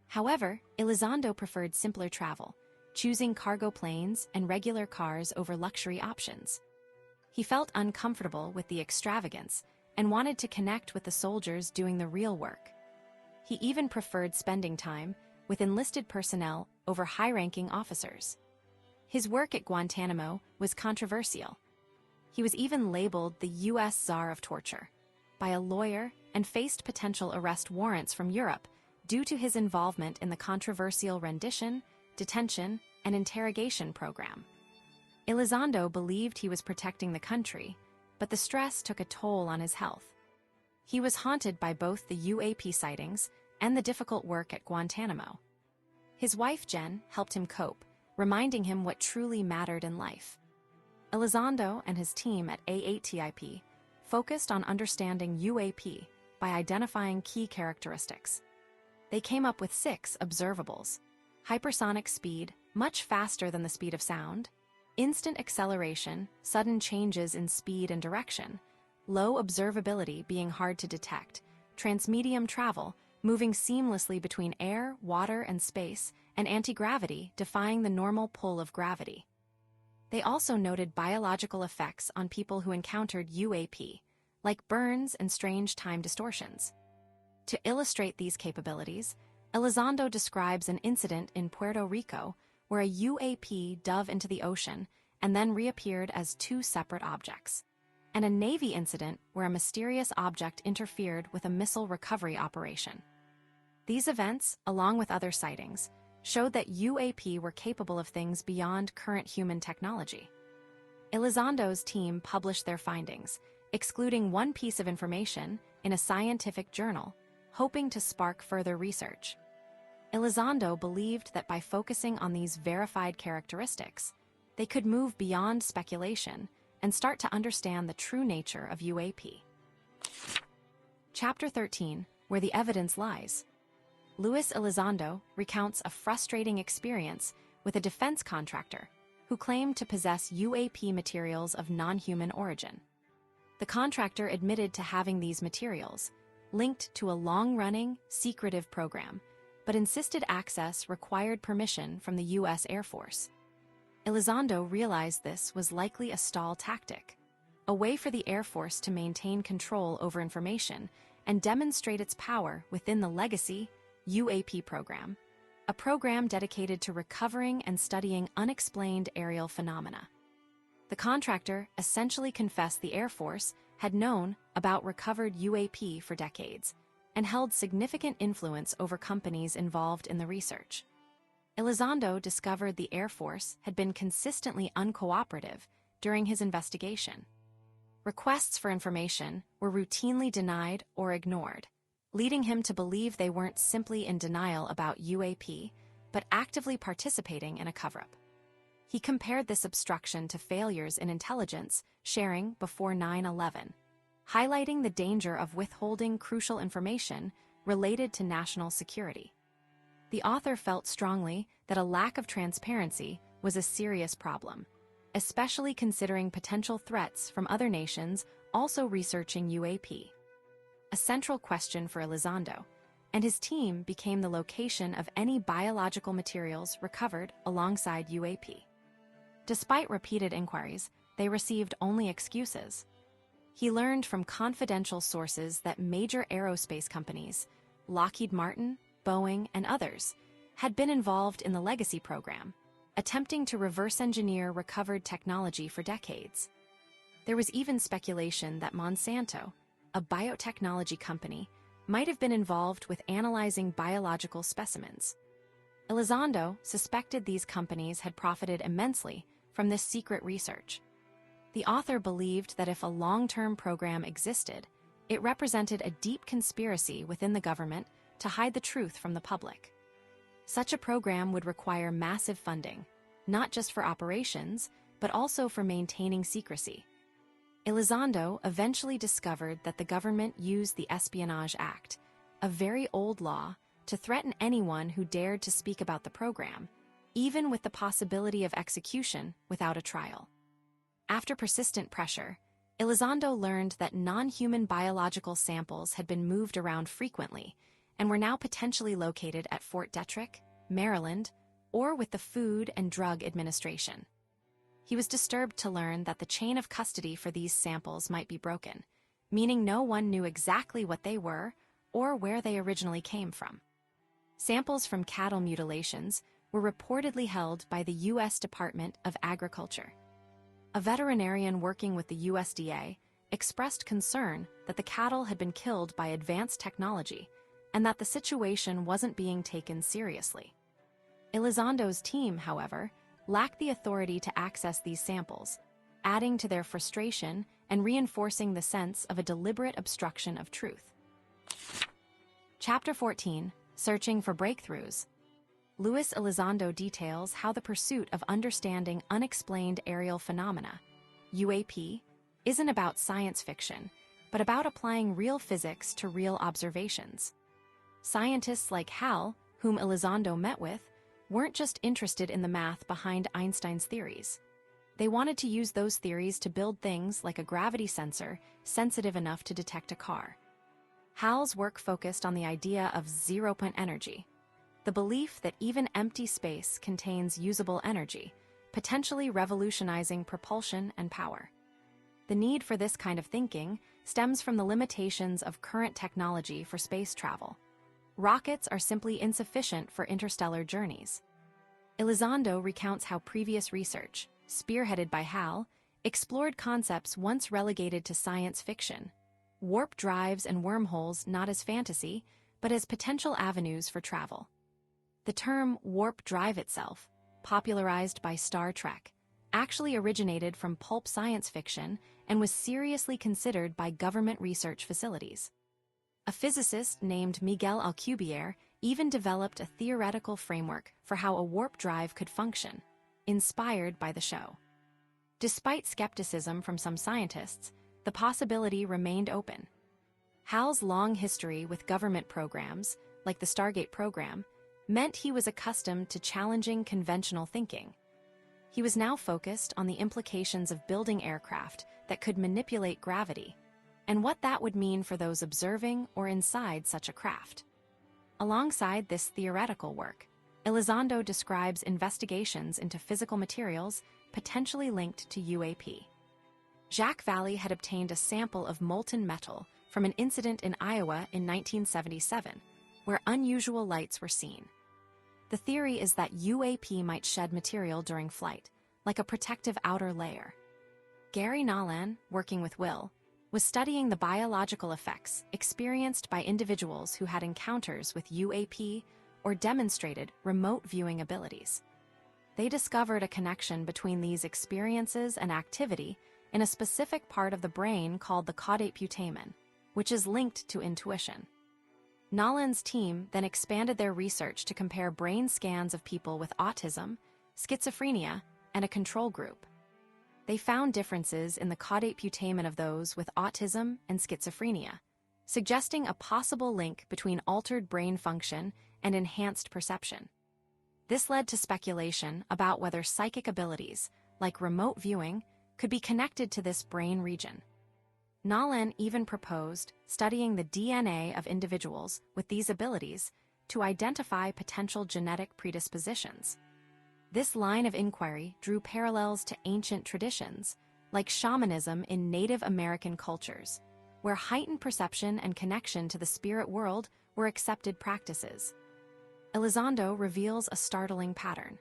However, Elizondo preferred simpler travel, choosing cargo planes and regular cars over luxury options. He felt uncomfortable with the extravagance and wanted to connect with the soldiers doing the real work. He even preferred spending time with enlisted personnel over high-ranking officers. His work at Guantanamo was controversial. He was even labeled the U.S. Czar of Torture by a lawyer and faced potential arrest warrants from Europe due to his involvement in the controversial rendition, detention, and interrogation program. Elizondo believed he was protecting the country, but the stress took a toll on his health. He was haunted by both the UAP sightings and the difficult work at Guantanamo. His wife, Jen, helped him cope, reminding him what truly mattered in life. Elizondo and his team at AATIP focused on understanding UAP by identifying key characteristics. They came up with 6 observables: hypersonic speed, much faster than the speed of sound; instant acceleration, sudden changes in speed and direction; low observability, being hard to detect; transmedium travel, moving seamlessly between air, water, and space; and anti-gravity, defying the normal pull of gravity. They also noted biological effects on people who encountered UAP, like burns and strange time distortions. To illustrate these capabilities, Elizondo describes an incident in Puerto Rico where a UAP dove into the ocean and then reappeared as two separate objects, and a Navy incident where a mysterious object interfered with a missile recovery operation. These events, along with other sightings, showed that UAP were capable of things beyond current human technology. Elizondo's team published their findings, excluding one piece of information in a scientific journal, hoping to spark further research. Elizondo believed that by focusing on these verified characteristics, they could move beyond speculation and start to understand the true nature of UAP. Chapter 13, Where the Evidence Lies. Luis Elizondo recounts a frustrating experience with a defense contractor who claimed to possess UAP materials of non-human origin. The contractor admitted to having these materials, linked to a long-running, secretive program, but insisted access required permission from the U.S. Air Force. Elizondo realized this was likely a stall tactic, a way for the Air Force to maintain control over information and demonstrate its power within the legacy UAP program, a program dedicated to recovering and studying unexplained aerial phenomena. The contractor essentially confessed the Air Force had known about recovered UAP for decades and held significant influence over companies involved in the research. Elizondo discovered the Air Force had been consistently uncooperative during his investigation. Requests for information were routinely denied or ignored, leading him to believe they weren't simply in denial about UAP, but actively participating in a cover-up. He compared this obstruction to failures in intelligence sharing before 9/11, highlighting the danger of withholding crucial information related to national security. The author felt strongly that a lack of transparency was a serious problem, especially considering potential threats from other nations also researching UAP. A central question for Elizondo and his team became the location of any biological materials recovered alongside UAP. Despite repeated inquiries, they received only excuses. He learned from confidential sources that major aerospace companies, Lockheed Martin, Boeing, and others, had been involved in the legacy program, attempting to reverse engineer recovered technology for decades. There was even speculation that Monsanto, a biotechnology company, might have been involved with analyzing biological specimens. Elizondo suspected these companies had profited immensely from this secret research. The author believed that if a long-term program existed, it represented a deep conspiracy within the government to hide the truth from the public. Such a program would require massive funding, not just for operations, but also for maintaining secrecy. Elizondo eventually discovered that the government used the Espionage Act, a very old law, to threaten anyone who dared to speak about the program, even with the possibility of execution without a trial. After persistent pressure, Elizondo learned that non-human biological samples had been moved around frequently and were now potentially located at Fort Detrick, Maryland, or with the Food and Drug Administration. He was disturbed to learn that the chain of custody for these samples might be broken, meaning no one knew exactly what they were or where they originally came from. Samples from cattle mutilations were reportedly held by the U.S. Department of Agriculture. A veterinarian working with the USDA expressed concern that the cattle had been killed by advanced technology and that the situation wasn't being taken seriously. Elizondo's team, however, lacked the authority to access these samples, adding to their frustration and reinforcing the sense of a deliberate obstruction of truth. Chapter 14, Searching for Breakthroughs. Luis Elizondo details how the pursuit of understanding unexplained aerial phenomena, UAP, isn't about science fiction, but about applying real physics to real observations. Scientists like Hal, whom Elizondo met with, weren't just interested in the math behind Einstein's theories. They wanted to use those theories to build things like a gravity sensor sensitive enough to detect a car. Hal's work focused on the idea of zero-point energy, the belief that even empty space contains usable energy, potentially revolutionizing propulsion and power. The need for this kind of thinking stems from the limitations of current technology for space travel. Rockets are simply insufficient for interstellar journeys. Elizondo recounts how previous research, spearheaded by Hal, explored concepts once relegated to science fiction. Warp drives and wormholes not as fantasy, but as potential avenues for travel. The term warp drive itself, popularized by Star Trek, actually originated from pulp science fiction and was seriously considered by government research facilities. A physicist named Miguel Alcubierre even developed a theoretical framework for how a warp drive could function, inspired by the show. Despite skepticism from some scientists, the possibility remained open. Hal's long history with government programs, like the Stargate program, meant he was accustomed to challenging conventional thinking. He was now focused on the implications of building aircraft that could manipulate gravity, and what that would mean for those observing or inside such a craft. Alongside this theoretical work, Elizondo describes investigations into physical materials potentially linked to UAP. Jacques Vallée had obtained a sample of molten metal from an incident in Iowa in 1977, where unusual lights were seen. The theory is that UAP might shed material during flight, like a protective outer layer. Gary Nallan, working with Will, was studying the biological effects experienced by individuals who had encounters with UAP or demonstrated remote viewing abilities. They discovered a connection between these experiences and activity in a specific part of the brain called the caudate putamen, which is linked to intuition. Nallan's team then expanded their research to compare brain scans of people with autism, schizophrenia, and a control group. They found differences in the caudate putamen of those with autism and schizophrenia, suggesting a possible link between altered brain function and enhanced perception. This led to speculation about whether psychic abilities, like remote viewing, could be connected to this brain region. Nallan even proposed studying the DNA of individuals with these abilities to identify potential genetic predispositions. This line of inquiry drew parallels to ancient traditions, like shamanism in Native American cultures, where heightened perception and connection to the spirit world were accepted practices. Elizondo reveals a startling pattern.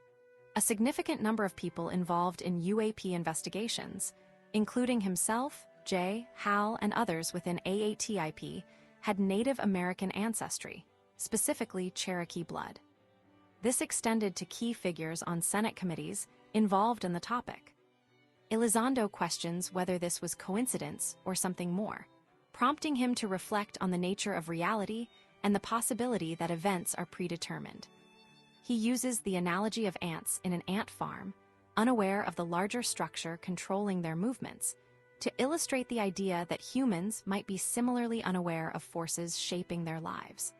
A significant number of people involved in UAP investigations, including himself, Jay, Hal, and others within AATIP, had Native American ancestry, specifically Cherokee blood. This extended to key figures on Senate committees involved in the topic. Elizondo questions whether this was coincidence or something more, prompting him to reflect on the nature of reality and the possibility that events are predetermined. He uses the analogy of ants in an ant farm, unaware of the larger structure controlling their movements, to illustrate the idea that humans might be similarly unaware of forces shaping their lives.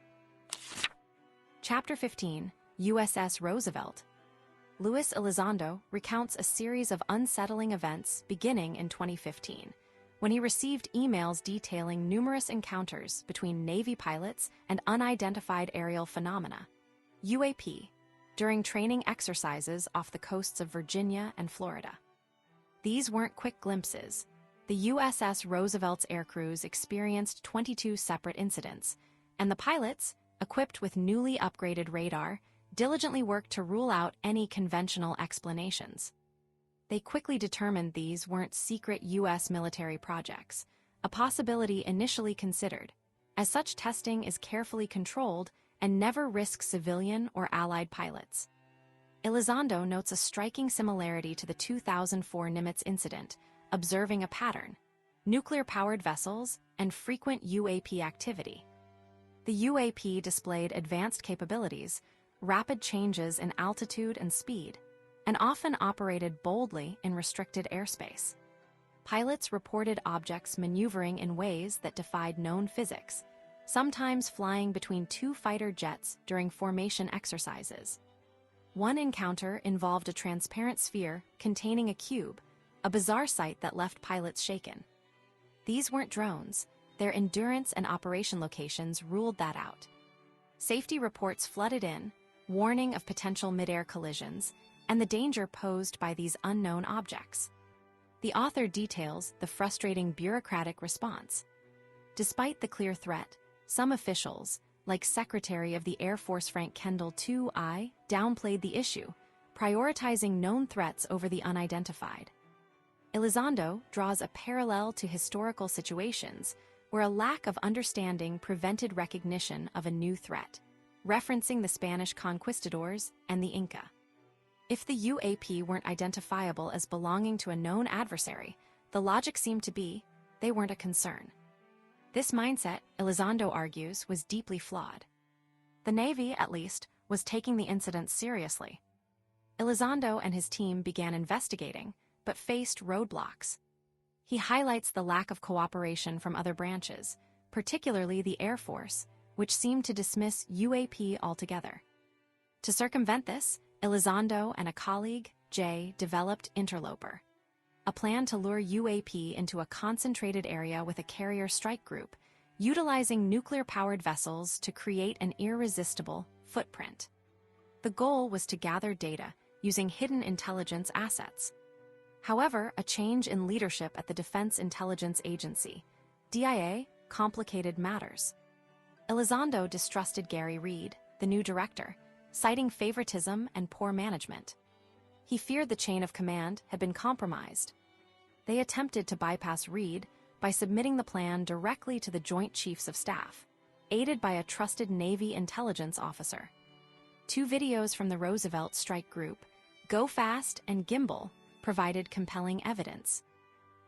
Chapter 15, USS Roosevelt. Luis Elizondo recounts a series of unsettling events beginning in 2015, when he received emails detailing numerous encounters between Navy pilots and unidentified aerial phenomena, UAP, during training exercises off the coasts of Virginia and Florida. These weren't quick glimpses. The USS Roosevelt's aircrews experienced 22 separate incidents, and the pilots, equipped with newly upgraded radar, diligently worked to rule out any conventional explanations. They quickly determined these weren't secret U.S. military projects, a possibility initially considered, as such testing is carefully controlled and never risks civilian or allied pilots. Elizondo notes a striking similarity to the 2004 Nimitz incident, observing a pattern: nuclear-powered vessels and frequent UAP activity. The UAP displayed advanced capabilities, rapid changes in altitude and speed, and often operated boldly in restricted airspace. Pilots reported objects maneuvering in ways that defied known physics, sometimes flying between two fighter jets during formation exercises. One encounter involved a transparent sphere containing a cube, a bizarre sight that left pilots shaken. These weren't drones. Their endurance and operation locations ruled that out. Safety reports flooded in, warning of potential mid-air collisions, and the danger posed by these unknown objects. The author details the frustrating bureaucratic response. Despite the clear threat, some officials, like Secretary of the Air Force Frank Kendall II, downplayed the issue, prioritizing known threats over the unidentified. Elizondo draws a parallel to historical situations where a lack of understanding prevented recognition of a new threat, referencing the Spanish conquistadors and the Inca. If the UAP weren't identifiable as belonging to a known adversary, the logic seemed to be they weren't a concern. This mindset, Elizondo argues, was deeply flawed. The Navy, at least, was taking the incident seriously. Elizondo and his team began investigating, but faced roadblocks. He highlights the lack of cooperation from other branches, particularly the Air Force, which seemed to dismiss UAP altogether. To circumvent this, Elizondo and a colleague, Jay, developed Interloper, a plan to lure UAP into a concentrated area with a carrier strike group, utilizing nuclear-powered vessels to create an irresistible footprint. The goal was to gather data using hidden intelligence assets. However, a change in leadership at the Defense Intelligence Agency, DIA, complicated matters. Elizondo distrusted Gary Reed, the new director, citing favoritism and poor management. He feared the chain of command had been compromised. They attempted to bypass Reed by submitting the plan directly to the Joint Chiefs of Staff, aided by a trusted Navy intelligence officer. 2 videos from the Roosevelt strike group, Go Fast and Gimbal, provided compelling evidence.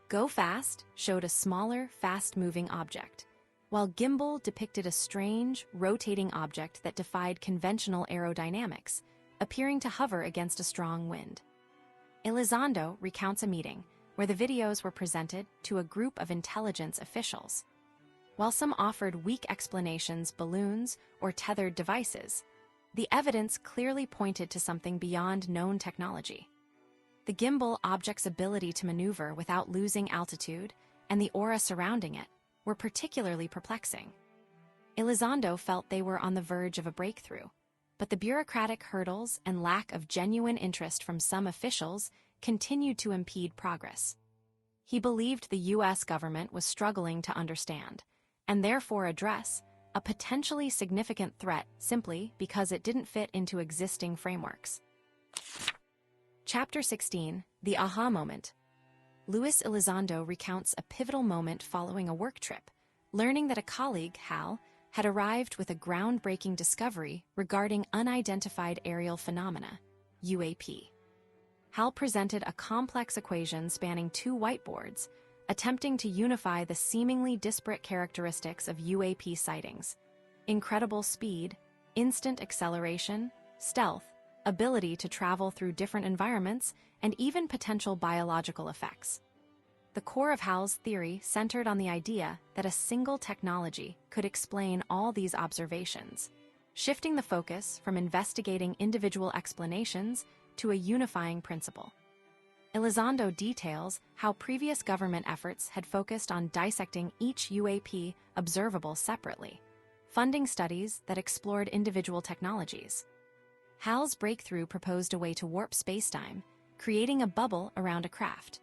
Go Fast showed a smaller, fast-moving object, while Gimbal depicted a strange, rotating object that defied conventional aerodynamics, appearing to hover against a strong wind. Elizondo recounts a meeting where the videos were presented to a group of intelligence officials. While some offered weak explanations, balloons, or tethered devices, the evidence clearly pointed to something beyond known technology. The gimbal object's ability to maneuver without losing altitude and the aura surrounding it were particularly perplexing. Elizondo felt they were on the verge of a breakthrough, but the bureaucratic hurdles and lack of genuine interest from some officials continued to impede progress. He believed the U.S. government was struggling to understand, and therefore address, a potentially significant threat simply because it didn't fit into existing frameworks. Chapter 16, The Aha Moment. Luis Elizondo recounts a pivotal moment following a work trip, learning that a colleague, Hal, had arrived with a groundbreaking discovery regarding unidentified aerial phenomena, UAP. Hal presented a complex equation spanning 2 whiteboards, attempting to unify the seemingly disparate characteristics of UAP sightings: incredible speed, instant acceleration, stealth, ability to travel through different environments, and even potential biological effects. The core of Hal's theory centered on the idea that a single technology could explain all these observations, shifting the focus from investigating individual explanations to a unifying principle. Elizondo details how previous government efforts had focused on dissecting each UAP observable separately, funding studies that explored individual technologies. Hal's breakthrough proposed a way to warp spacetime, creating a bubble around a craft.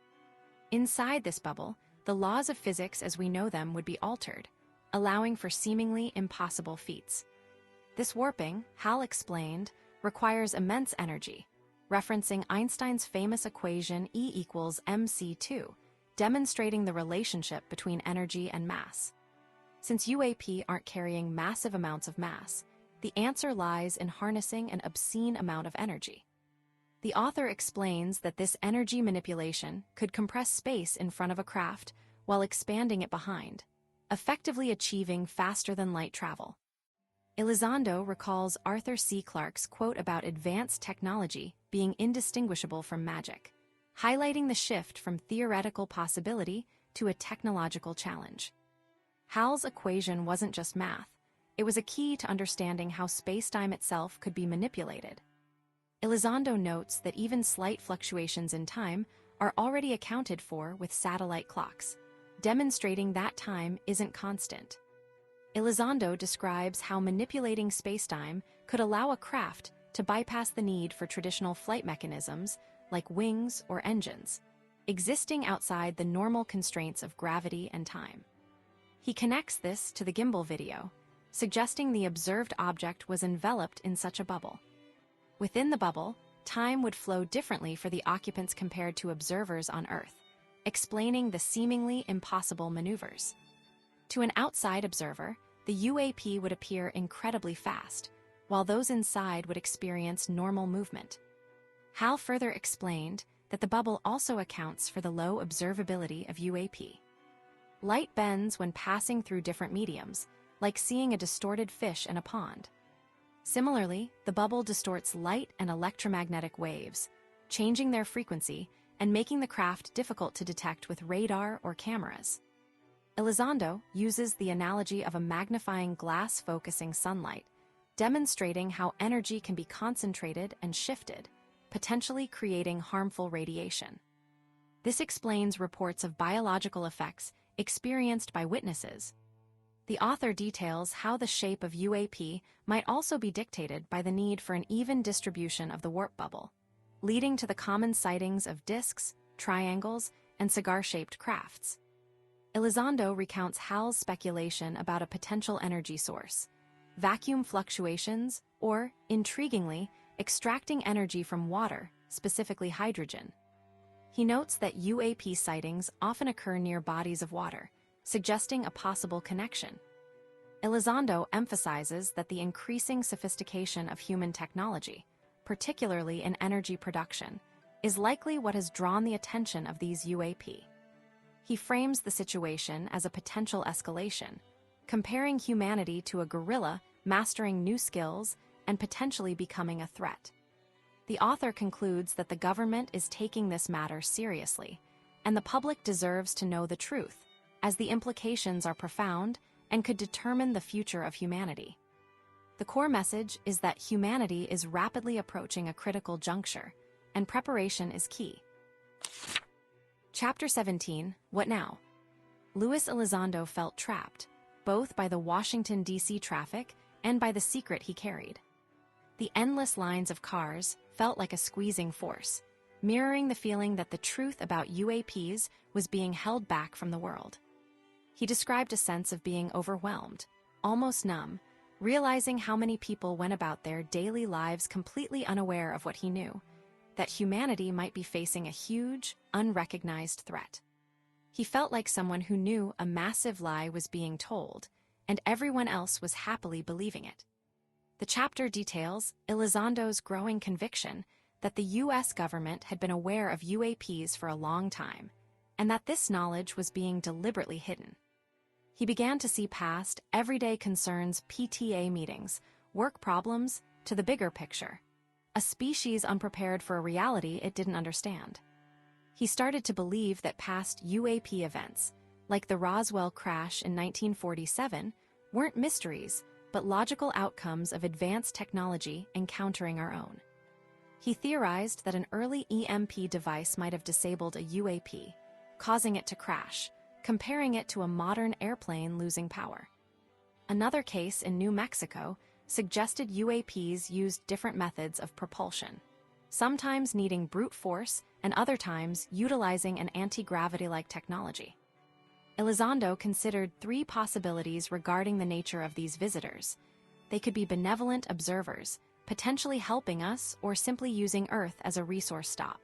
Inside this bubble, the laws of physics as we know them would be altered, allowing for seemingly impossible feats. This warping, Hal explained, requires immense energy, referencing Einstein's famous equation E=mc2, demonstrating the relationship between energy and mass. Since UAP aren't carrying massive amounts of mass, the answer lies in harnessing an obscene amount of energy. The author explains that this energy manipulation could compress space in front of a craft while expanding it behind, effectively achieving faster-than-light travel. Elizondo recalls Arthur C. Clarke's quote about advanced technology being indistinguishable from magic, highlighting the shift from theoretical possibility to a technological challenge. Hal's equation wasn't just math, it was a key to understanding how spacetime itself could be manipulated. Elizondo notes that even slight fluctuations in time are already accounted for with satellite clocks, demonstrating that time isn't constant. Elizondo describes how manipulating spacetime could allow a craft to bypass the need for traditional flight mechanisms like wings or engines, existing outside the normal constraints of gravity and time. He connects this to the gimbal video, suggesting the observed object was enveloped in such a bubble. Within the bubble, time would flow differently for the occupants compared to observers on Earth, explaining the seemingly impossible maneuvers. To an outside observer, the UAP would appear incredibly fast, while those inside would experience normal movement. Hal further explained that the bubble also accounts for the low observability of UAP. Light bends when passing through different mediums, like seeing a distorted fish in a pond. Similarly, the bubble distorts light and electromagnetic waves, changing their frequency and making the craft difficult to detect with radar or cameras. Elizondo uses the analogy of a magnifying glass focusing sunlight, demonstrating how energy can be concentrated and shifted, potentially creating harmful radiation. This explains reports of biological effects experienced by witnesses. The author details how the shape of UAP might also be dictated by the need for an even distribution of the warp bubble, leading to the common sightings of disks, triangles, and cigar-shaped crafts. Elizondo recounts Hal's speculation about a potential energy source, vacuum fluctuations, or, intriguingly, extracting energy from water, specifically hydrogen. He notes that UAP sightings often occur near bodies of water, suggesting a possible connection. Elizondo emphasizes that the increasing sophistication of human technology, particularly in energy production, is likely what has drawn the attention of these UAP. He frames the situation as a potential escalation, comparing humanity to a gorilla mastering new skills and potentially becoming a threat. The author concludes that the government is taking this matter seriously, and the public deserves to know the truth, as the implications are profound and could determine the future of humanity. The core message is that humanity is rapidly approaching a critical juncture, and preparation is key. Chapter 17, What Now? Luis Elizondo felt trapped, both by the Washington, D.C. traffic and by the secret he carried. The endless lines of cars felt like a squeezing force, mirroring the feeling that the truth about UAPs was being held back from the world. He described a sense of being overwhelmed, almost numb, realizing how many people went about their daily lives completely unaware of what he knew, that humanity might be facing a huge, unrecognized threat. He felt like someone who knew a massive lie was being told, and everyone else was happily believing it. The chapter details Elizondo's growing conviction that the U.S. government had been aware of UAPs for a long time, and that this knowledge was being deliberately hidden. He began to see past everyday concerns, PTA meetings, work problems, to the bigger picture, a species unprepared for a reality it didn't understand. He started to believe that past UAP events, like the Roswell crash in 1947, weren't mysteries, but logical outcomes of advanced technology encountering our own. He theorized that an early EMP device might have disabled a UAP, causing it to crash, comparing it to a modern airplane losing power. Another case in New Mexico suggested UAPs used different methods of propulsion, sometimes needing brute force and other times utilizing an anti-gravity-like technology. Elizondo considered three possibilities regarding the nature of these visitors. They could be benevolent observers, potentially helping us or simply using Earth as a resource stop.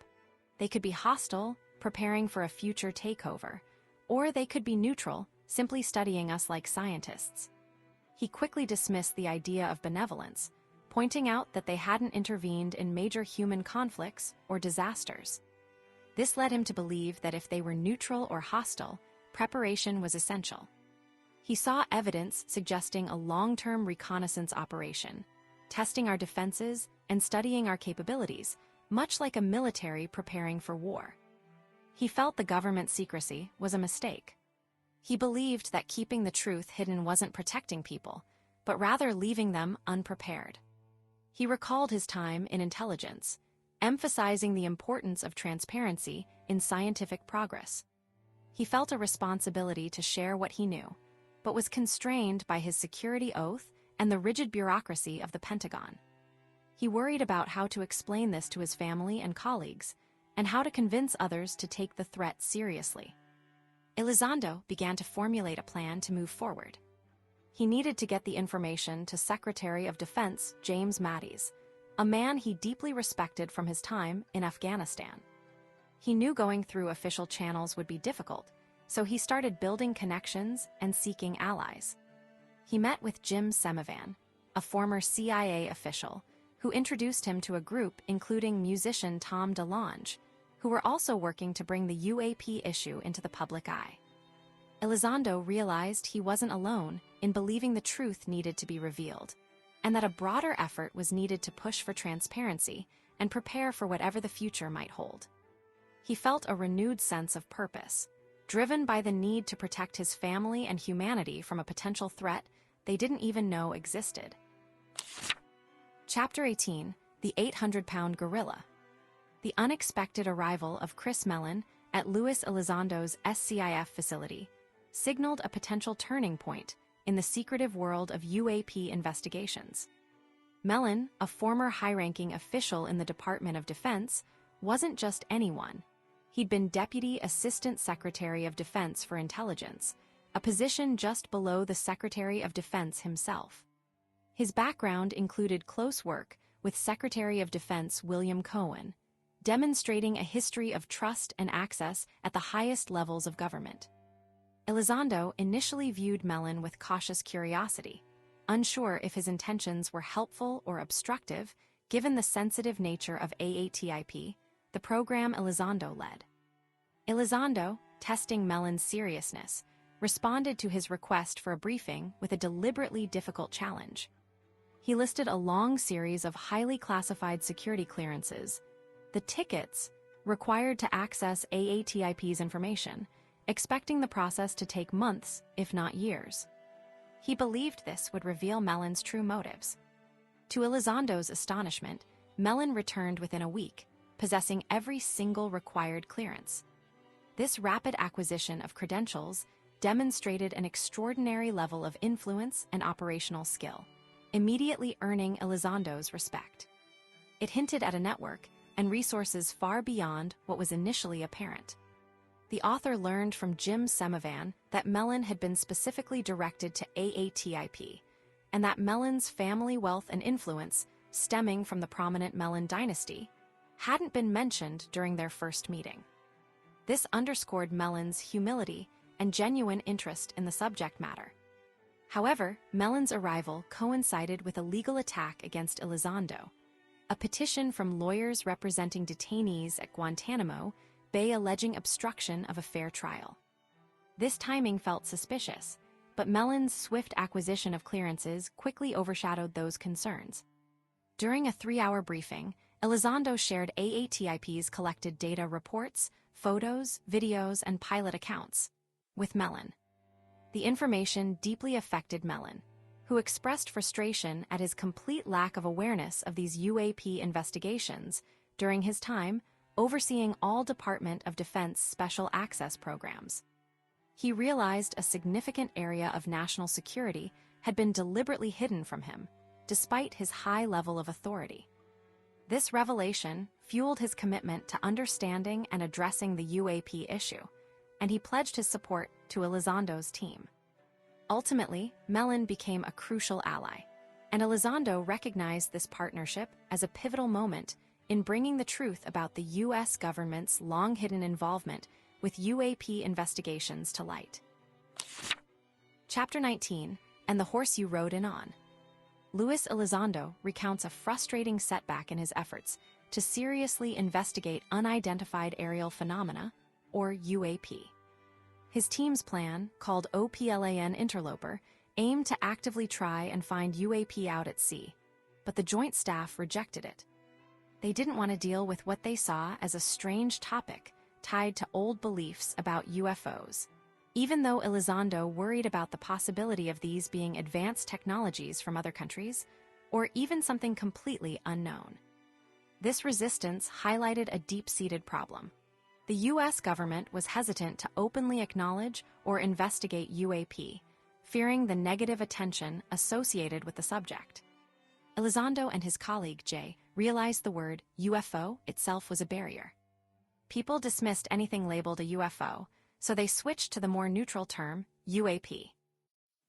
They could be hostile, preparing for a future takeover, or they could be neutral, simply studying us like scientists. He quickly dismissed the idea of benevolence, pointing out that they hadn't intervened in major human conflicts or disasters. This led him to believe that if they were neutral or hostile, preparation was essential. He saw evidence suggesting a long-term reconnaissance operation, testing our defenses and studying our capabilities, much like a military preparing for war. He felt the government's secrecy was a mistake. He believed that keeping the truth hidden wasn't protecting people, but rather leaving them unprepared. He recalled his time in intelligence, emphasizing the importance of transparency in scientific progress. He felt a responsibility to share what he knew, but was constrained by his security oath and the rigid bureaucracy of the Pentagon. He worried about how to explain this to his family and colleagues, and how to convince others to take the threat seriously. Elizondo began to formulate a plan to move forward. He needed to get the information to Secretary of Defense James Mattis, a man he deeply respected from his time in Afghanistan. He knew going through official channels would be difficult, so he started building connections and seeking allies. He met with Jim Semivan, a former CIA official, who introduced him to a group including musician Tom DeLonge, who were also working to bring the UAP issue into the public eye. Elizondo realized he wasn't alone in believing the truth needed to be revealed, and that a broader effort was needed to push for transparency and prepare for whatever the future might hold. He felt a renewed sense of purpose, driven by the need to protect his family and humanity from a potential threat they didn't even know existed. Chapter 18: The 800-Pound Gorilla. The unexpected arrival of Chris Mellon at Luis Elizondo's SCIF facility signaled a potential turning point in the secretive world of UAP investigations. Mellon, a former high-ranking official in the Department of Defense, wasn't just anyone. He'd been Deputy Assistant Secretary of Defense for Intelligence, a position just below the Secretary of Defense himself. His background included close work with Secretary of Defense William Cohen, demonstrating a history of trust and access at the highest levels of government. Elizondo initially viewed Mellon with cautious curiosity, unsure if his intentions were helpful or obstructive, given the sensitive nature of AATIP, the program Elizondo led. Elizondo, testing Mellon's seriousness, responded to his request for a briefing with a deliberately difficult challenge. He listed a long series of highly classified security clearances, the tickets required to access AATIP's information, expecting the process to take months, if not years. He believed this would reveal Mellon's true motives. To Elizondo's astonishment, Mellon returned within a week, possessing every single required clearance. This rapid acquisition of credentials demonstrated an extraordinary level of influence and operational skill, immediately earning Elizondo's respect. It hinted at a network and resources far beyond what was initially apparent. The author learned from Jim Semivan that Mellon had been specifically directed to AATIP, and that Mellon's family wealth and influence, stemming from the prominent Mellon dynasty, hadn't been mentioned during their first meeting. This underscored Mellon's humility and genuine interest in the subject matter. However, Mellon's arrival coincided with a legal attack against Elizondo, a petition from lawyers representing detainees at Guantanamo Bay alleging obstruction of a fair trial. This timing felt suspicious, but Mellon's swift acquisition of clearances quickly overshadowed those concerns. During a 3-hour briefing, Elizondo shared AATIP's collected data reports, photos, videos, and pilot accounts with Mellon. The information deeply affected Mellon, who expressed frustration at his complete lack of awareness of these UAP investigations during his time overseeing all Department of Defense special access programs. He realized a significant area of national security had been deliberately hidden from him, despite his high level of authority. This revelation fueled his commitment to understanding and addressing the UAP issue, and he pledged his support to Elizondo's team. Ultimately, Mellon became a crucial ally, and Elizondo recognized this partnership as a pivotal moment in bringing the truth about the U.S. government's long-hidden involvement with UAP investigations to light. Chapter 19, And the Horse You Rode In On. Luis Elizondo recounts a frustrating setback in his efforts to seriously investigate unidentified aerial phenomena, or UAP. His team's plan, called OPLAN Interloper, aimed to actively try and find UAP out at sea, but the Joint Staff rejected it. They didn't want to deal with what they saw as a strange topic tied to old beliefs about UFOs, even though Elizondo worried about the possibility of these being advanced technologies from other countries, or even something completely unknown. This resistance highlighted a deep-seated problem. The U.S. government was hesitant to openly acknowledge or investigate UAP, fearing the negative attention associated with the subject. Elizondo and his colleague, Jay, realized the word UFO itself was a barrier. People dismissed anything labeled a UFO, so they switched to the more neutral term, UAP.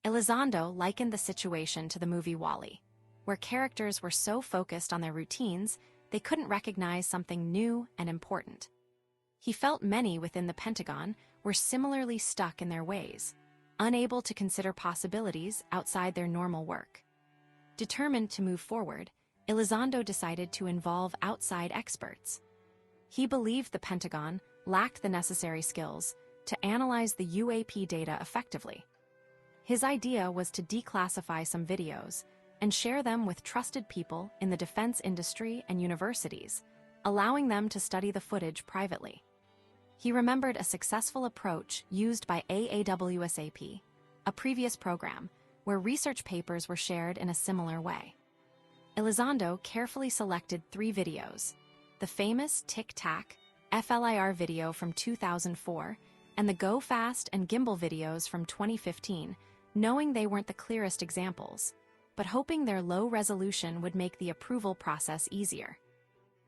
Elizondo likened the situation to the movie WALL-E, where characters were so focused on their routines, they couldn't recognize something new and important. He felt many within the Pentagon were similarly stuck in their ways, unable to consider possibilities outside their normal work. Determined to move forward, Elizondo decided to involve outside experts. He believed the Pentagon lacked the necessary skills to analyze the UAP data effectively. His idea was to declassify some videos and share them with trusted people in the defense industry and universities, allowing them to study the footage privately. He remembered a successful approach used by AAWSAP, a previous program, where research papers were shared in a similar way. Elizondo carefully selected 3 videos: the famous Tic Tac FLIR video from 2004 and the Go Fast and Gimbal videos from 2015, knowing they weren't the clearest examples, but hoping their low resolution would make the approval process easier.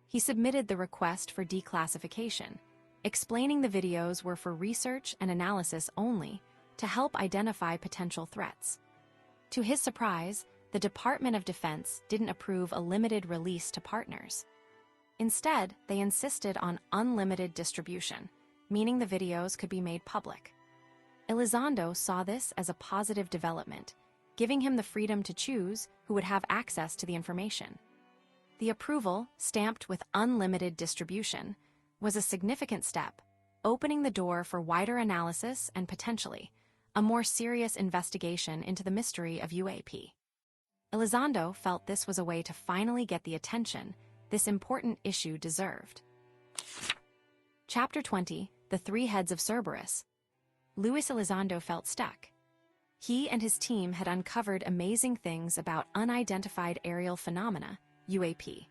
He submitted the request for declassification, explaining the videos were for research and analysis only to help identify potential threats. To his surprise, the Department of Defense didn't approve a limited release to partners. Instead, they insisted on unlimited distribution, meaning the videos could be made public. Elizondo saw this as a positive development, giving him the freedom to choose who would have access to the information. The approval, stamped with unlimited distribution, was a significant step, opening the door for wider analysis and potentially a more serious investigation into the mystery of UAP. Elizondo felt this was a way to finally get the attention this important issue deserved. Chapter 20, The 3 Heads of Cerberus. Luis Elizondo felt stuck. He and his team had uncovered amazing things about unidentified aerial phenomena, UAP,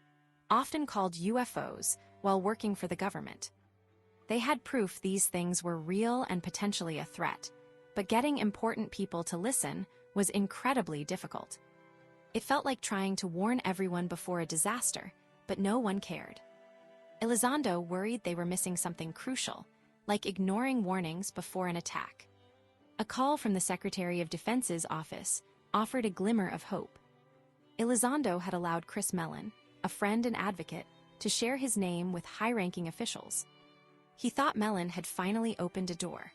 often called UFOs, while working for the government. They had proof these things were real and potentially a threat, but getting important people to listen was incredibly difficult. It felt like trying to warn everyone before a disaster, but no one cared. Elizondo worried they were missing something crucial, like ignoring warnings before an attack. A call from the Secretary of Defense's office offered a glimmer of hope. Elizondo had allowed Chris Mellon, a friend and advocate, to share his name with high-ranking officials. He thought Mellon had finally opened a door.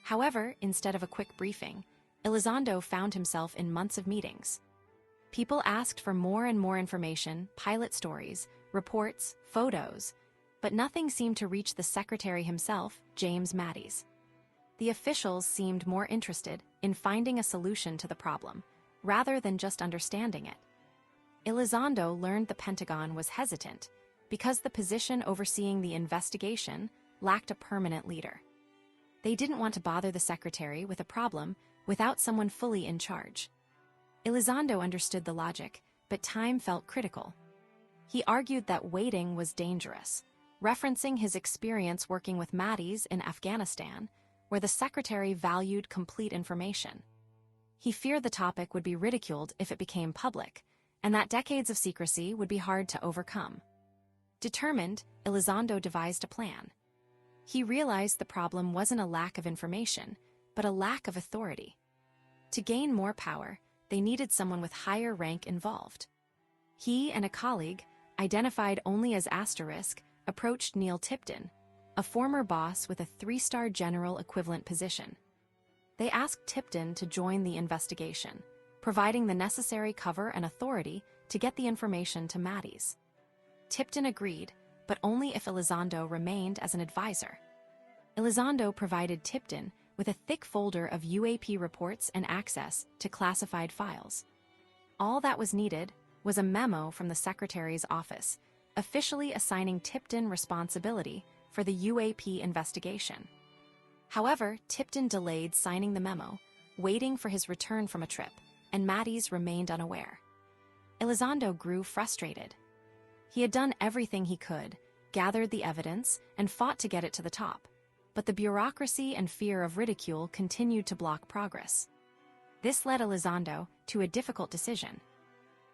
However, instead of a quick briefing, Elizondo found himself in months of meetings. People asked for more and more information, pilot stories, reports, photos, but nothing seemed to reach the secretary himself, James Mattis. The officials seemed more interested in finding a solution to the problem, rather than just understanding it. Elizondo learned the Pentagon was hesitant because the position overseeing the investigation lacked a permanent leader. They didn't want to bother the secretary with a problem without someone fully in charge. Elizondo understood the logic, but time felt critical. He argued that waiting was dangerous, referencing his experience working with Mattis in Afghanistan, where the secretary valued complete information. He feared the topic would be ridiculed if it became public, and that decades of secrecy would be hard to overcome. Determined, Elizondo devised a plan. He realized the problem wasn't a lack of information, but a lack of authority. To gain more power, they needed someone with higher rank involved. He and a colleague, identified only as Asterisk, approached Neil Tipton, a former boss with a 3-star general equivalent position. They asked Tipton to join the investigation, providing the necessary cover and authority to get the information to Mattis. Tipton agreed, but only if Elizondo remained as an advisor. Elizondo provided Tipton with a thick folder of UAP reports and access to classified files. All that was needed was a memo from the Secretary's office, officially assigning Tipton responsibility for the UAP investigation. However, Tipton delayed signing the memo, waiting for his return from a trip, and Mattis remained unaware. Elizondo grew frustrated. He had done everything he could, gathered the evidence, and fought to get it to the top, but the bureaucracy and fear of ridicule continued to block progress. This led Elizondo to a difficult decision.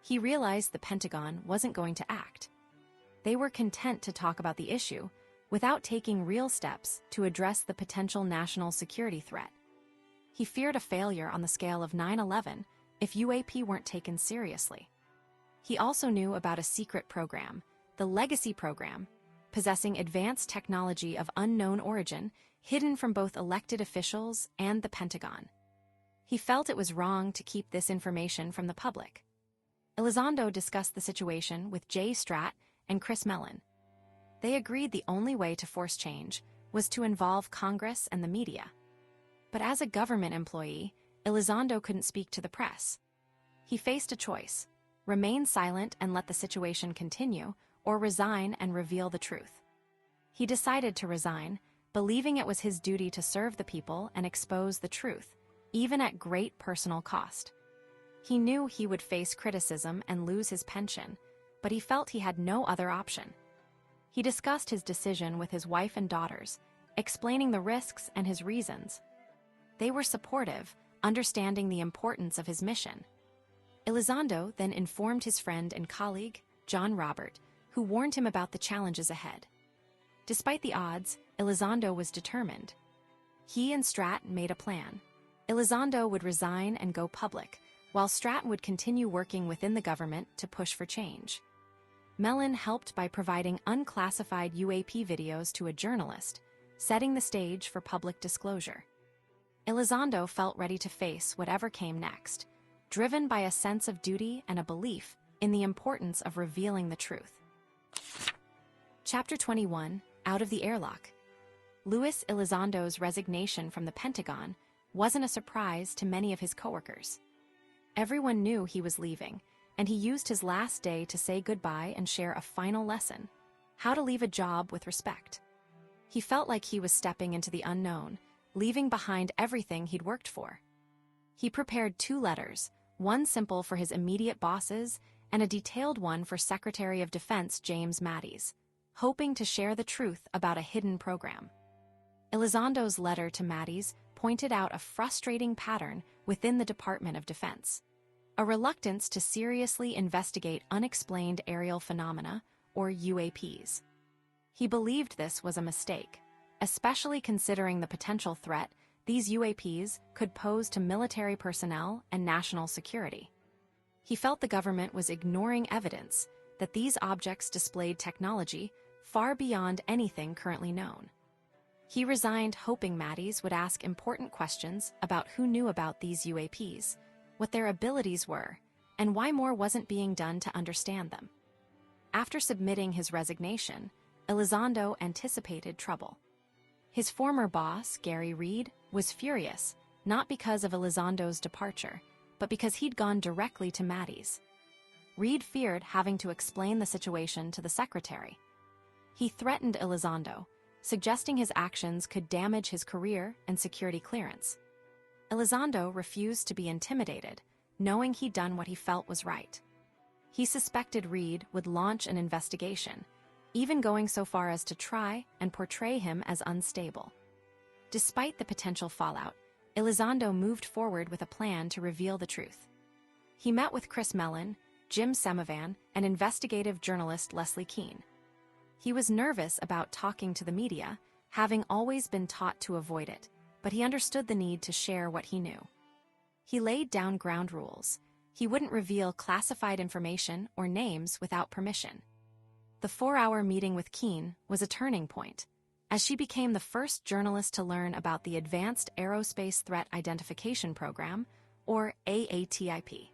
He realized the Pentagon wasn't going to act. They were content to talk about the issue without taking real steps to address the potential national security threat. He feared a failure on the scale of 9/11 if UAP weren't taken seriously. He also knew about a secret program, the Legacy Program, possessing advanced technology of unknown origin, hidden from both elected officials and the Pentagon. He felt it was wrong to keep this information from the public. Elizondo discussed the situation with Jay Stratt and Chris Mellon. They agreed the only way to force change was to involve Congress and the media. But as a government employee, Elizondo couldn't speak to the press. He faced a choice: remain silent and let the situation continue, or resign and reveal the truth. He decided to resign, believing it was his duty to serve the people and expose the truth, even at great personal cost. He knew he would face criticism and lose his pension, but he felt he had no other option. He discussed his decision with his wife and daughters, explaining the risks and his reasons. They were supportive, understanding the importance of his mission. Elizondo then informed his friend and colleague, John Robert, who warned him about the challenges ahead. Despite the odds, Elizondo was determined. He and Stratt made a plan. Elizondo would resign and go public, while Stratt would continue working within the government to push for change. Mellon helped by providing unclassified UAP videos to a journalist, setting the stage for public disclosure. Elizondo felt ready to face whatever came next, driven by a sense of duty and a belief in the importance of revealing the truth. Chapter 21, Out of the Airlock. Luis Elizondo's resignation from the Pentagon wasn't a surprise to many of his coworkers. Everyone knew he was leaving, and he used his last day to say goodbye and share a final lesson: how to leave a job with respect. He felt like he was stepping into the unknown, leaving behind everything he'd worked for. He prepared 2 letters, one simple for his immediate bosses and a detailed one for Secretary of Defense James Mattis, hoping to share the truth about a hidden program. Elizondo's letter to Mattis pointed out a frustrating pattern within the Department of Defense: a reluctance to seriously investigate unexplained aerial phenomena, or UAPs. He believed this was a mistake, especially considering the potential threat these UAPs could pose to military personnel and national security. He felt the government was ignoring evidence that these objects displayed technology far beyond anything currently known. He resigned, hoping Mattis would ask important questions about who knew about these UAPs, what their abilities were, and why more wasn't being done to understand them. After submitting his resignation, Elizondo anticipated trouble. His former boss, Gary Reed, was furious, not because of Elizondo's departure, but because he'd gone directly to Mattis. Reed feared having to explain the situation to the secretary. He threatened Elizondo, suggesting his actions could damage his career and security clearance. Elizondo refused to be intimidated, knowing he'd done what he felt was right. He suspected Reed would launch an investigation, even going so far as to try and portray him as unstable. Despite the potential fallout, Elizondo moved forward with a plan to reveal the truth. He met with Chris Mellon, Jim Semovan, and investigative journalist Leslie Keene. He was nervous about talking to the media, having always been taught to avoid it, but he understood the need to share what he knew. He laid down ground rules. He wouldn't reveal classified information or names without permission. The 4-hour meeting with Keene was a turning point, as she became the first journalist to learn about the Advanced Aerospace Threat Identification Program, or AATIP.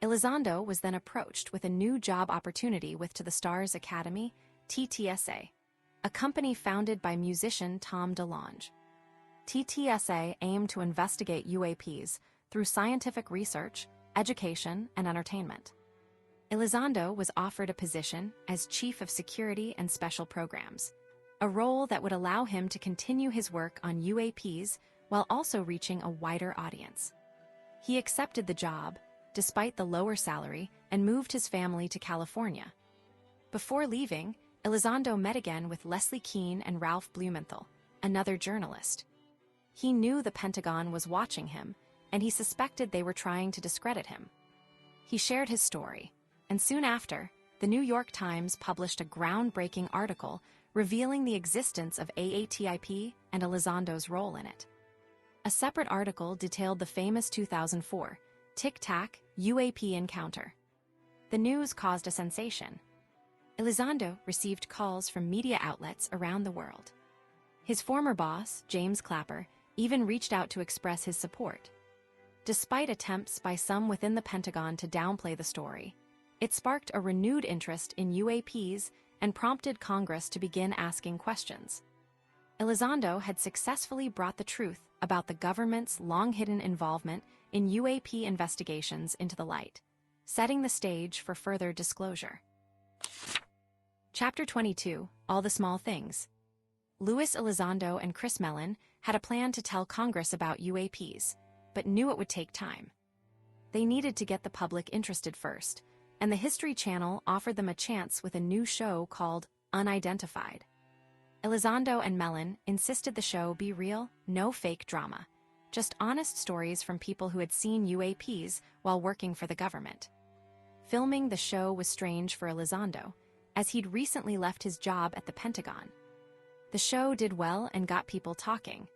Elizondo was then approached with a new job opportunity with To the Stars Academy, TTSA, a company founded by musician Tom DeLonge. TTSA aimed to investigate UAPs through scientific research, education, and entertainment. Elizondo was offered a position as Chief of Security and Special Programs, a role that would allow him to continue his work on UAPs while also reaching a wider audience. He accepted the job, despite the lower salary, and moved his family to California. Before leaving, Elizondo met again with Leslie Keene and Ralph Blumenthal, another journalist. He knew the Pentagon was watching him, and he suspected they were trying to discredit him. He shared his story, and soon after, the New York Times published a groundbreaking article revealing the existence of AATIP and Elizondo's role in it. A separate article detailed the famous 2004 Tic Tac UAP encounter. The news caused a sensation. Elizondo received calls from media outlets around the world. His former boss, James Clapper, even reached out to express his support. Despite attempts by some within the Pentagon to downplay the story, it sparked a renewed interest in UAPs and prompted Congress to begin asking questions. Elizondo had successfully brought the truth about the government's long-hidden involvement in UAP investigations into the light, setting the stage for further disclosure. Chapter 22, All the Small Things. Luis Elizondo and Chris Mellon had a plan to tell Congress about UAPs, but knew it would take time. They needed to get the public interested first, and the History Channel offered them a chance with a new show called Unidentified. Elizondo and Mellon insisted the show be real, no fake drama, just honest stories from people who had seen UAPs while working for the government. Filming the show was strange for Elizondo, as he'd recently left his job at the Pentagon. The show did well and got people talking,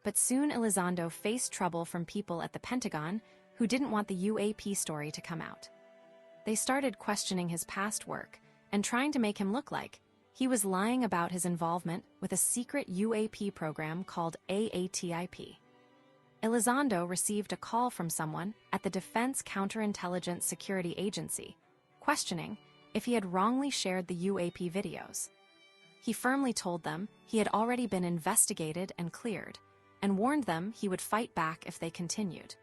but soon Elizondo faced trouble from people at the Pentagon who didn't want the UAP story to come out. They started questioning his past work and trying to make him look like he was lying about his involvement with a secret UAP program called AATIP. Elizondo received a call from someone at the Defense Counterintelligence Security Agency, questioning if he had wrongly shared the UAP videos. He firmly told them he had already been investigated and cleared, and warned them he would fight back if they continued.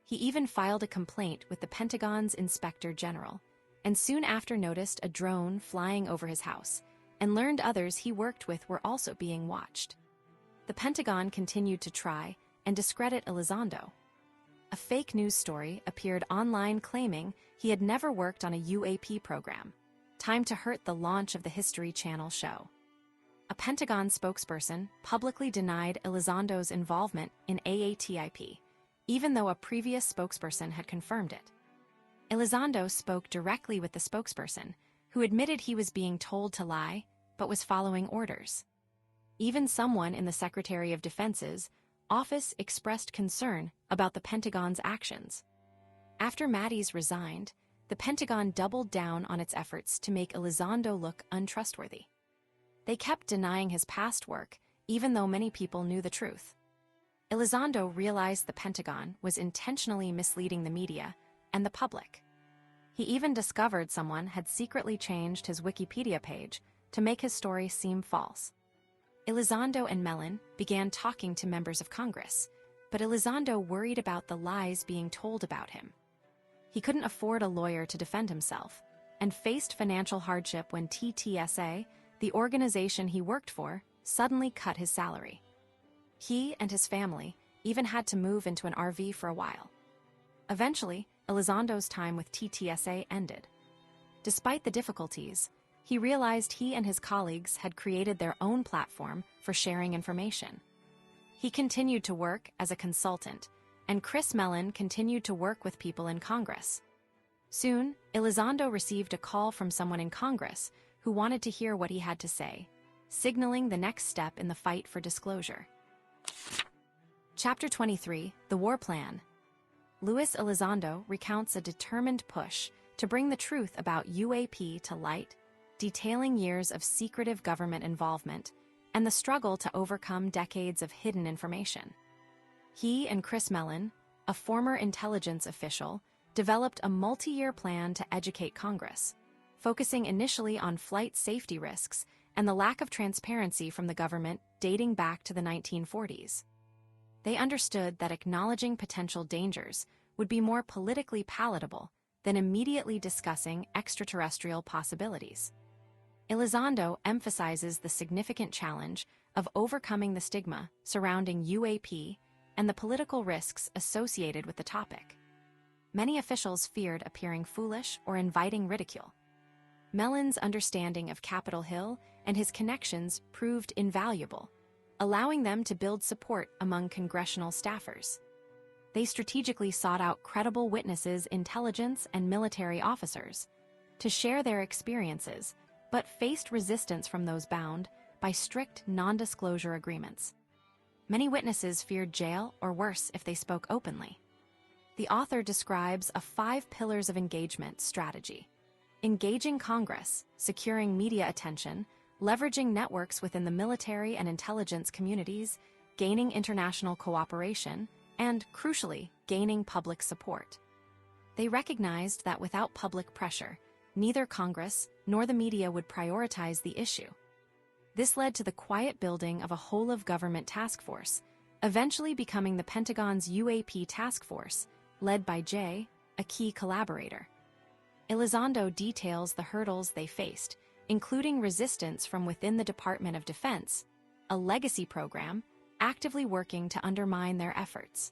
He even filed a complaint with the Pentagon's Inspector General, and soon after noticed a drone flying over his house, and learned others he worked with were also being watched. The Pentagon continued to try and discredit Elizondo. A fake news story appeared online claiming he had never worked on a UAP program. Time to hurt the launch of the History Channel show. A Pentagon spokesperson publicly denied Elizondo's involvement in AATIP, even though a previous spokesperson had confirmed it. Elizondo spoke directly with the spokesperson, who admitted he was being told to lie, but was following orders. Even someone in the Secretary of Defense's office expressed concern about the Pentagon's actions. After Mattis resigned, the Pentagon doubled down on its efforts to make Elizondo look untrustworthy. They kept denying his past work, even though many people knew the truth. Elizondo realized the Pentagon was intentionally misleading the media and the public. He even discovered someone had secretly changed his Wikipedia page to make his story seem false. Elizondo and Mellon began talking to members of Congress, but Elizondo worried about the lies being told about him. He couldn't afford a lawyer to defend himself, and faced financial hardship when TTSA, the organization he worked for, suddenly cut his salary. He and his family even had to move into an RV for a while. Eventually, Elizondo's time with TTSA ended. Despite the difficulties, he realized he and his colleagues had created their own platform for sharing information. He continued to work as a consultant, and Chris Mellon continued to work with people in Congress. Soon, Elizondo received a call from someone in Congress who wanted to hear what he had to say, signaling the next step in the fight for disclosure. Chapter 23, The War Plan. Luis Elizondo recounts a determined push to bring the truth about UAP to light, detailing years of secretive government involvement and the struggle to overcome decades of hidden information. He and Chris Mellon, a former intelligence official, developed a multi-year plan to educate Congress, focusing initially on flight safety risks and the lack of transparency from the government dating back to the 1940s. They understood that acknowledging potential dangers would be more politically palatable than immediately discussing extraterrestrial possibilities. Elizondo emphasizes the significant challenge of overcoming the stigma surrounding UAP and the political risks associated with the topic. Many officials feared appearing foolish or inviting ridicule. Mellon's understanding of Capitol Hill and his connections proved invaluable, allowing them to build support among congressional staffers. They strategically sought out credible witnesses, intelligence, and military officers to share their experiences, but faced resistance from those bound by strict non-disclosure agreements. Many witnesses feared jail or worse if they spoke openly. The author describes a 5 pillars of engagement strategy: engaging Congress, securing media attention, leveraging networks within the military and intelligence communities, gaining international cooperation, and, crucially, gaining public support. They recognized that without public pressure, neither Congress nor the media would prioritize the issue. This led to the quiet building of a whole-of-government task force, eventually becoming the Pentagon's UAP task force, led by Jay, a key collaborator. Elizondo details the hurdles they faced, including resistance from within the Department of Defense, a legacy program actively working to undermine their efforts.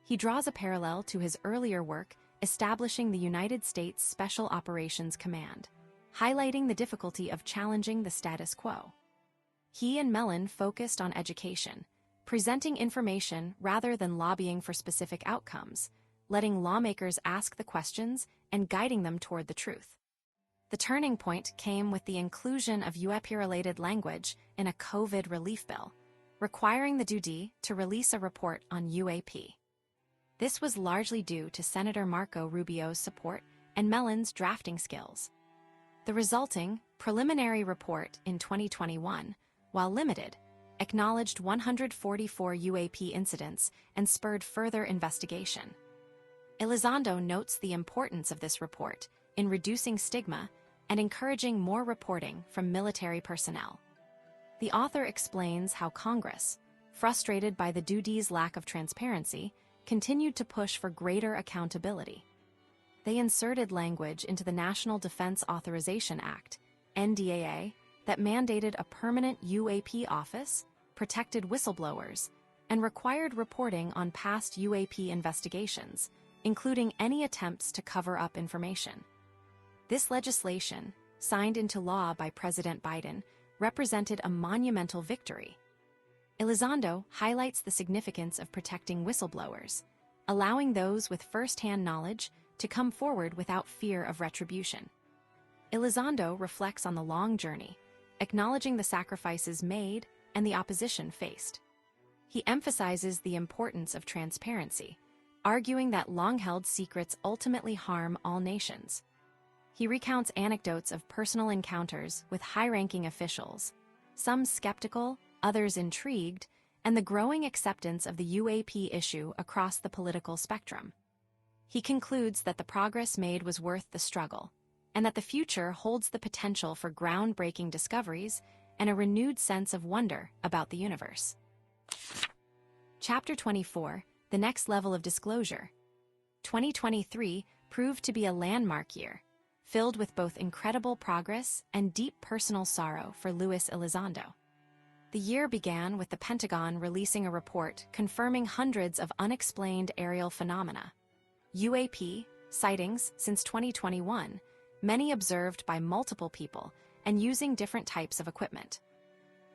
He draws a parallel to his earlier work establishing the United States Special Operations Command, highlighting the difficulty of challenging the status quo. He and Mellon focused on education, presenting information rather than lobbying for specific outcomes, letting lawmakers ask the questions and guiding them toward the truth. The turning point came with the inclusion of UAP-related language in a COVID relief bill, requiring the DoD to release a report on UAP. This was largely due to Senator Marco Rubio's support and Mellon's drafting skills. The resulting preliminary report in 2021, while limited, acknowledged 144 UAP incidents and spurred further investigation. Elizondo notes the importance of this report in reducing stigma and encouraging more reporting from military personnel. The author explains how Congress, frustrated by the DoD's lack of transparency, continued to push for greater accountability. They inserted language into the National Defense Authorization Act, NDAA, that mandated a permanent UAP office, protected whistleblowers, and required reporting on past UAP investigations, including any attempts to cover up information. This legislation, signed into law by President Biden, represented a monumental victory. Elizondo highlights the significance of protecting whistleblowers, allowing those with first-hand knowledge to come forward without fear of retribution. Elizondo reflects on the long journey, acknowledging the sacrifices made and the opposition faced. He emphasizes the importance of transparency, arguing that long-held secrets ultimately harm all nations. He recounts anecdotes of personal encounters with high-ranking officials, some skeptical, others intrigued, and the growing acceptance of the UAP issue across the political spectrum. He concludes that the progress made was worth the struggle, and that the future holds the potential for groundbreaking discoveries and a renewed sense of wonder about the universe. Chapter 24, The Next Level of Disclosure. 2023 proved to be a landmark year, filled with both incredible progress and deep personal sorrow for Luis Elizondo. The year began with the Pentagon releasing a report confirming hundreds of unexplained aerial phenomena, UAP, sightings since 2021, many observed by multiple people and using different types of equipment.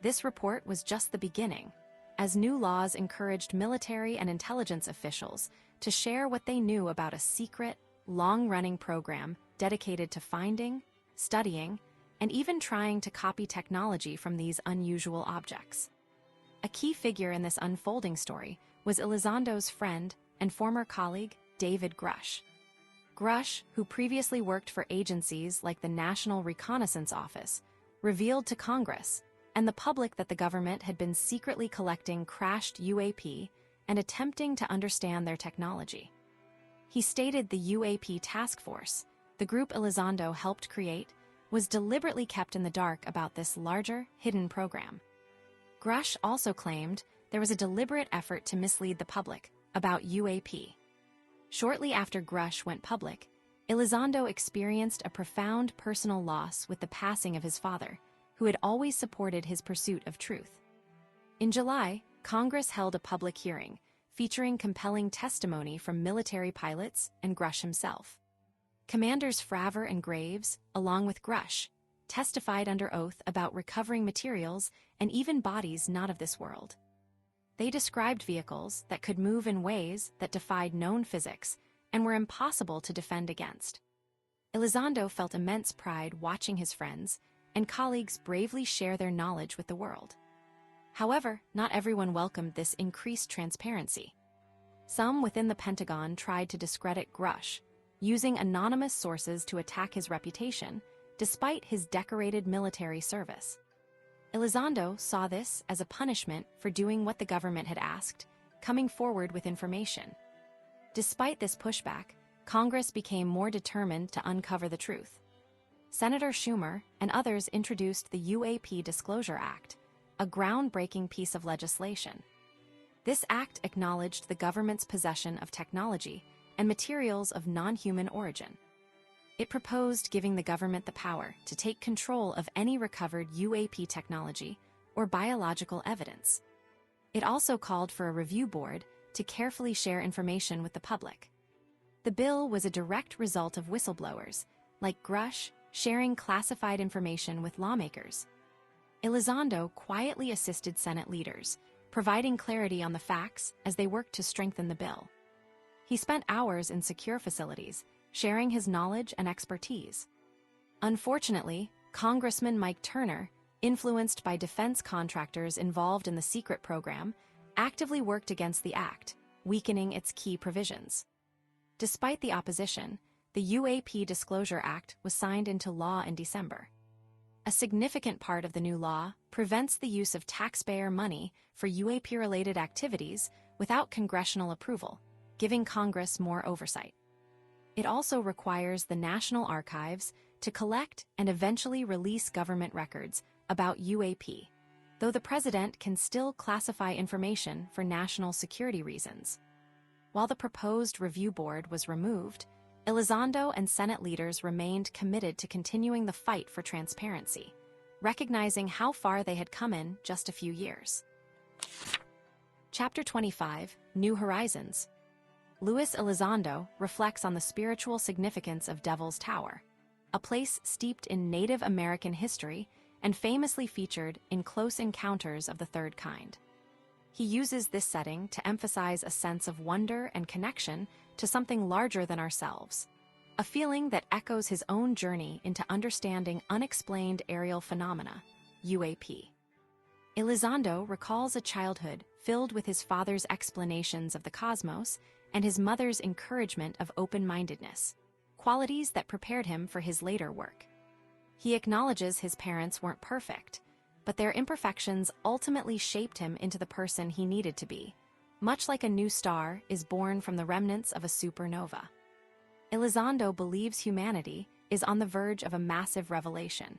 This report was just the beginning, as new laws encouraged military and intelligence officials to share what they knew about a secret, long-running program dedicated to finding, studying, and even trying to copy technology from these unusual objects. A key figure in this unfolding story was Elizondo's friend and former colleague, David Grush. Grush, who previously worked for agencies like the National Reconnaissance Office, revealed to Congress and the public that the government had been secretly collecting crashed UAP and attempting to understand their technology. He stated the UAP task force, the group Elizondo helped create, was deliberately kept in the dark about this larger, hidden program. Grush also claimed there was a deliberate effort to mislead the public about UAP. Shortly after Grush went public, Elizondo experienced a profound personal loss with the passing of his father, who had always supported his pursuit of truth. In July, Congress held a public hearing featuring compelling testimony from military pilots and Grush himself. Commanders Fravor and Graves, along with Grush, testified under oath about recovering materials and even bodies not of this world. They described vehicles that could move in ways that defied known physics and were impossible to defend against. Elizondo felt immense pride watching his friends and colleagues bravely share their knowledge with the world. However, not everyone welcomed this increased transparency. Some within the Pentagon tried to discredit Grush, using anonymous sources to attack his reputation, despite his decorated military service. Elizondo saw this as a punishment for doing what the government had asked, coming forward with information. Despite this pushback, Congress became more determined to uncover the truth. Senator Schumer and others introduced the UAP Disclosure Act, a groundbreaking piece of legislation. This act acknowledged the government's possession of technology and materials of non-human origin. It proposed giving the government the power to take control of any recovered UAP technology or biological evidence. It also called for a review board to carefully share information with the public. The bill was a direct result of whistleblowers, like Grush, sharing classified information with lawmakers. Elizondo quietly assisted Senate leaders, providing clarity on the facts as they worked to strengthen the bill. He spent hours in secure facilities, sharing his knowledge and expertise. Unfortunately, Congressman Mike Turner, influenced by defense contractors involved in the secret program, actively worked against the act, weakening its key provisions. Despite the opposition, the UAP Disclosure Act was signed into law in December. A significant part of the new law prevents the use of taxpayer money for UAP-related activities without congressional approval, giving Congress more oversight. It also requires the National Archives to collect and eventually release government records about UAP, though the president can still classify information for national security reasons. While the proposed review board was removed, Elizondo and Senate leaders remained committed to continuing the fight for transparency, recognizing how far they had come in just a few years. Chapter 25, New Horizons. Luis Elizondo reflects on the spiritual significance of Devil's Tower, a place steeped in Native American history and famously featured in Close Encounters of the Third Kind. He uses this setting to emphasize a sense of wonder and connection to something larger than ourselves, a feeling that echoes his own journey into understanding unexplained aerial phenomena, UAP. Elizondo recalls a childhood filled with his father's explanations of the cosmos and his mother's encouragement of open-mindedness, qualities that prepared him for his later work. He acknowledges his parents weren't perfect, but their imperfections ultimately shaped him into the person he needed to be, much like a new star is born from the remnants of a supernova. Elizondo believes humanity is on the verge of a massive revelation,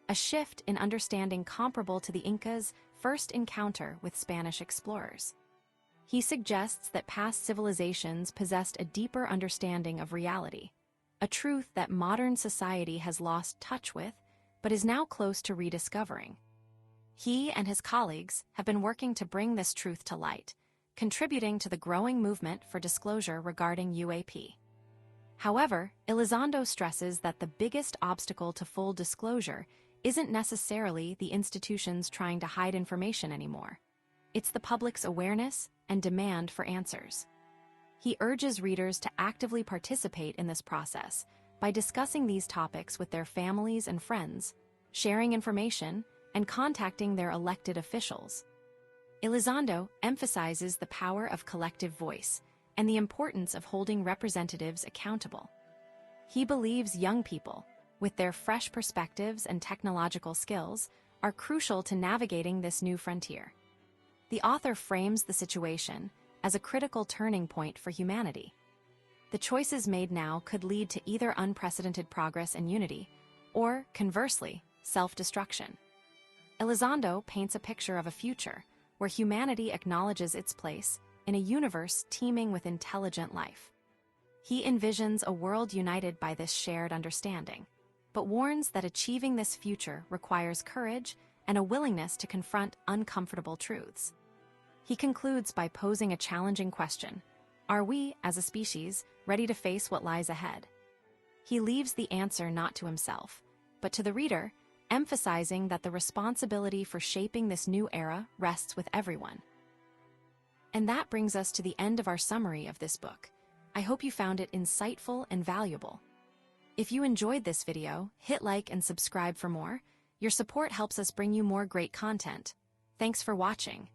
a shift in understanding comparable to the Incas' first encounter with Spanish explorers. He suggests that past civilizations possessed a deeper understanding of reality, a truth that modern society has lost touch with, but is now close to rediscovering. He and his colleagues have been working to bring this truth to light, contributing to the growing movement for disclosure regarding UAP. However, Elizondo stresses that the biggest obstacle to full disclosure isn't necessarily the institutions trying to hide information anymore. It's the public's awareness and demand for answers. He urges readers to actively participate in this process by discussing these topics with their families and friends, sharing information, and contacting their elected officials. Elizondo emphasizes the power of collective voice and the importance of holding representatives accountable. He believes young people, with their fresh perspectives and technological skills, are crucial to navigating this new frontier. The author frames the situation as a critical turning point for humanity. The choices made now could lead to either unprecedented progress and unity, or, conversely, self-destruction. Elizondo paints a picture of a future where humanity acknowledges its place in a universe teeming with intelligent life. He envisions a world united by this shared understanding, but warns that achieving this future requires courage and a willingness to confront uncomfortable truths. He concludes by posing a challenging question: are we, as a species, ready to face what lies ahead? He leaves the answer not to himself, but to the reader, emphasizing that the responsibility for shaping this new era rests with everyone. And that brings us to the end of our summary of this book. I hope you found it insightful and valuable. If you enjoyed this video, hit like and subscribe for more. Your support helps us bring you more great content. Thanks for watching.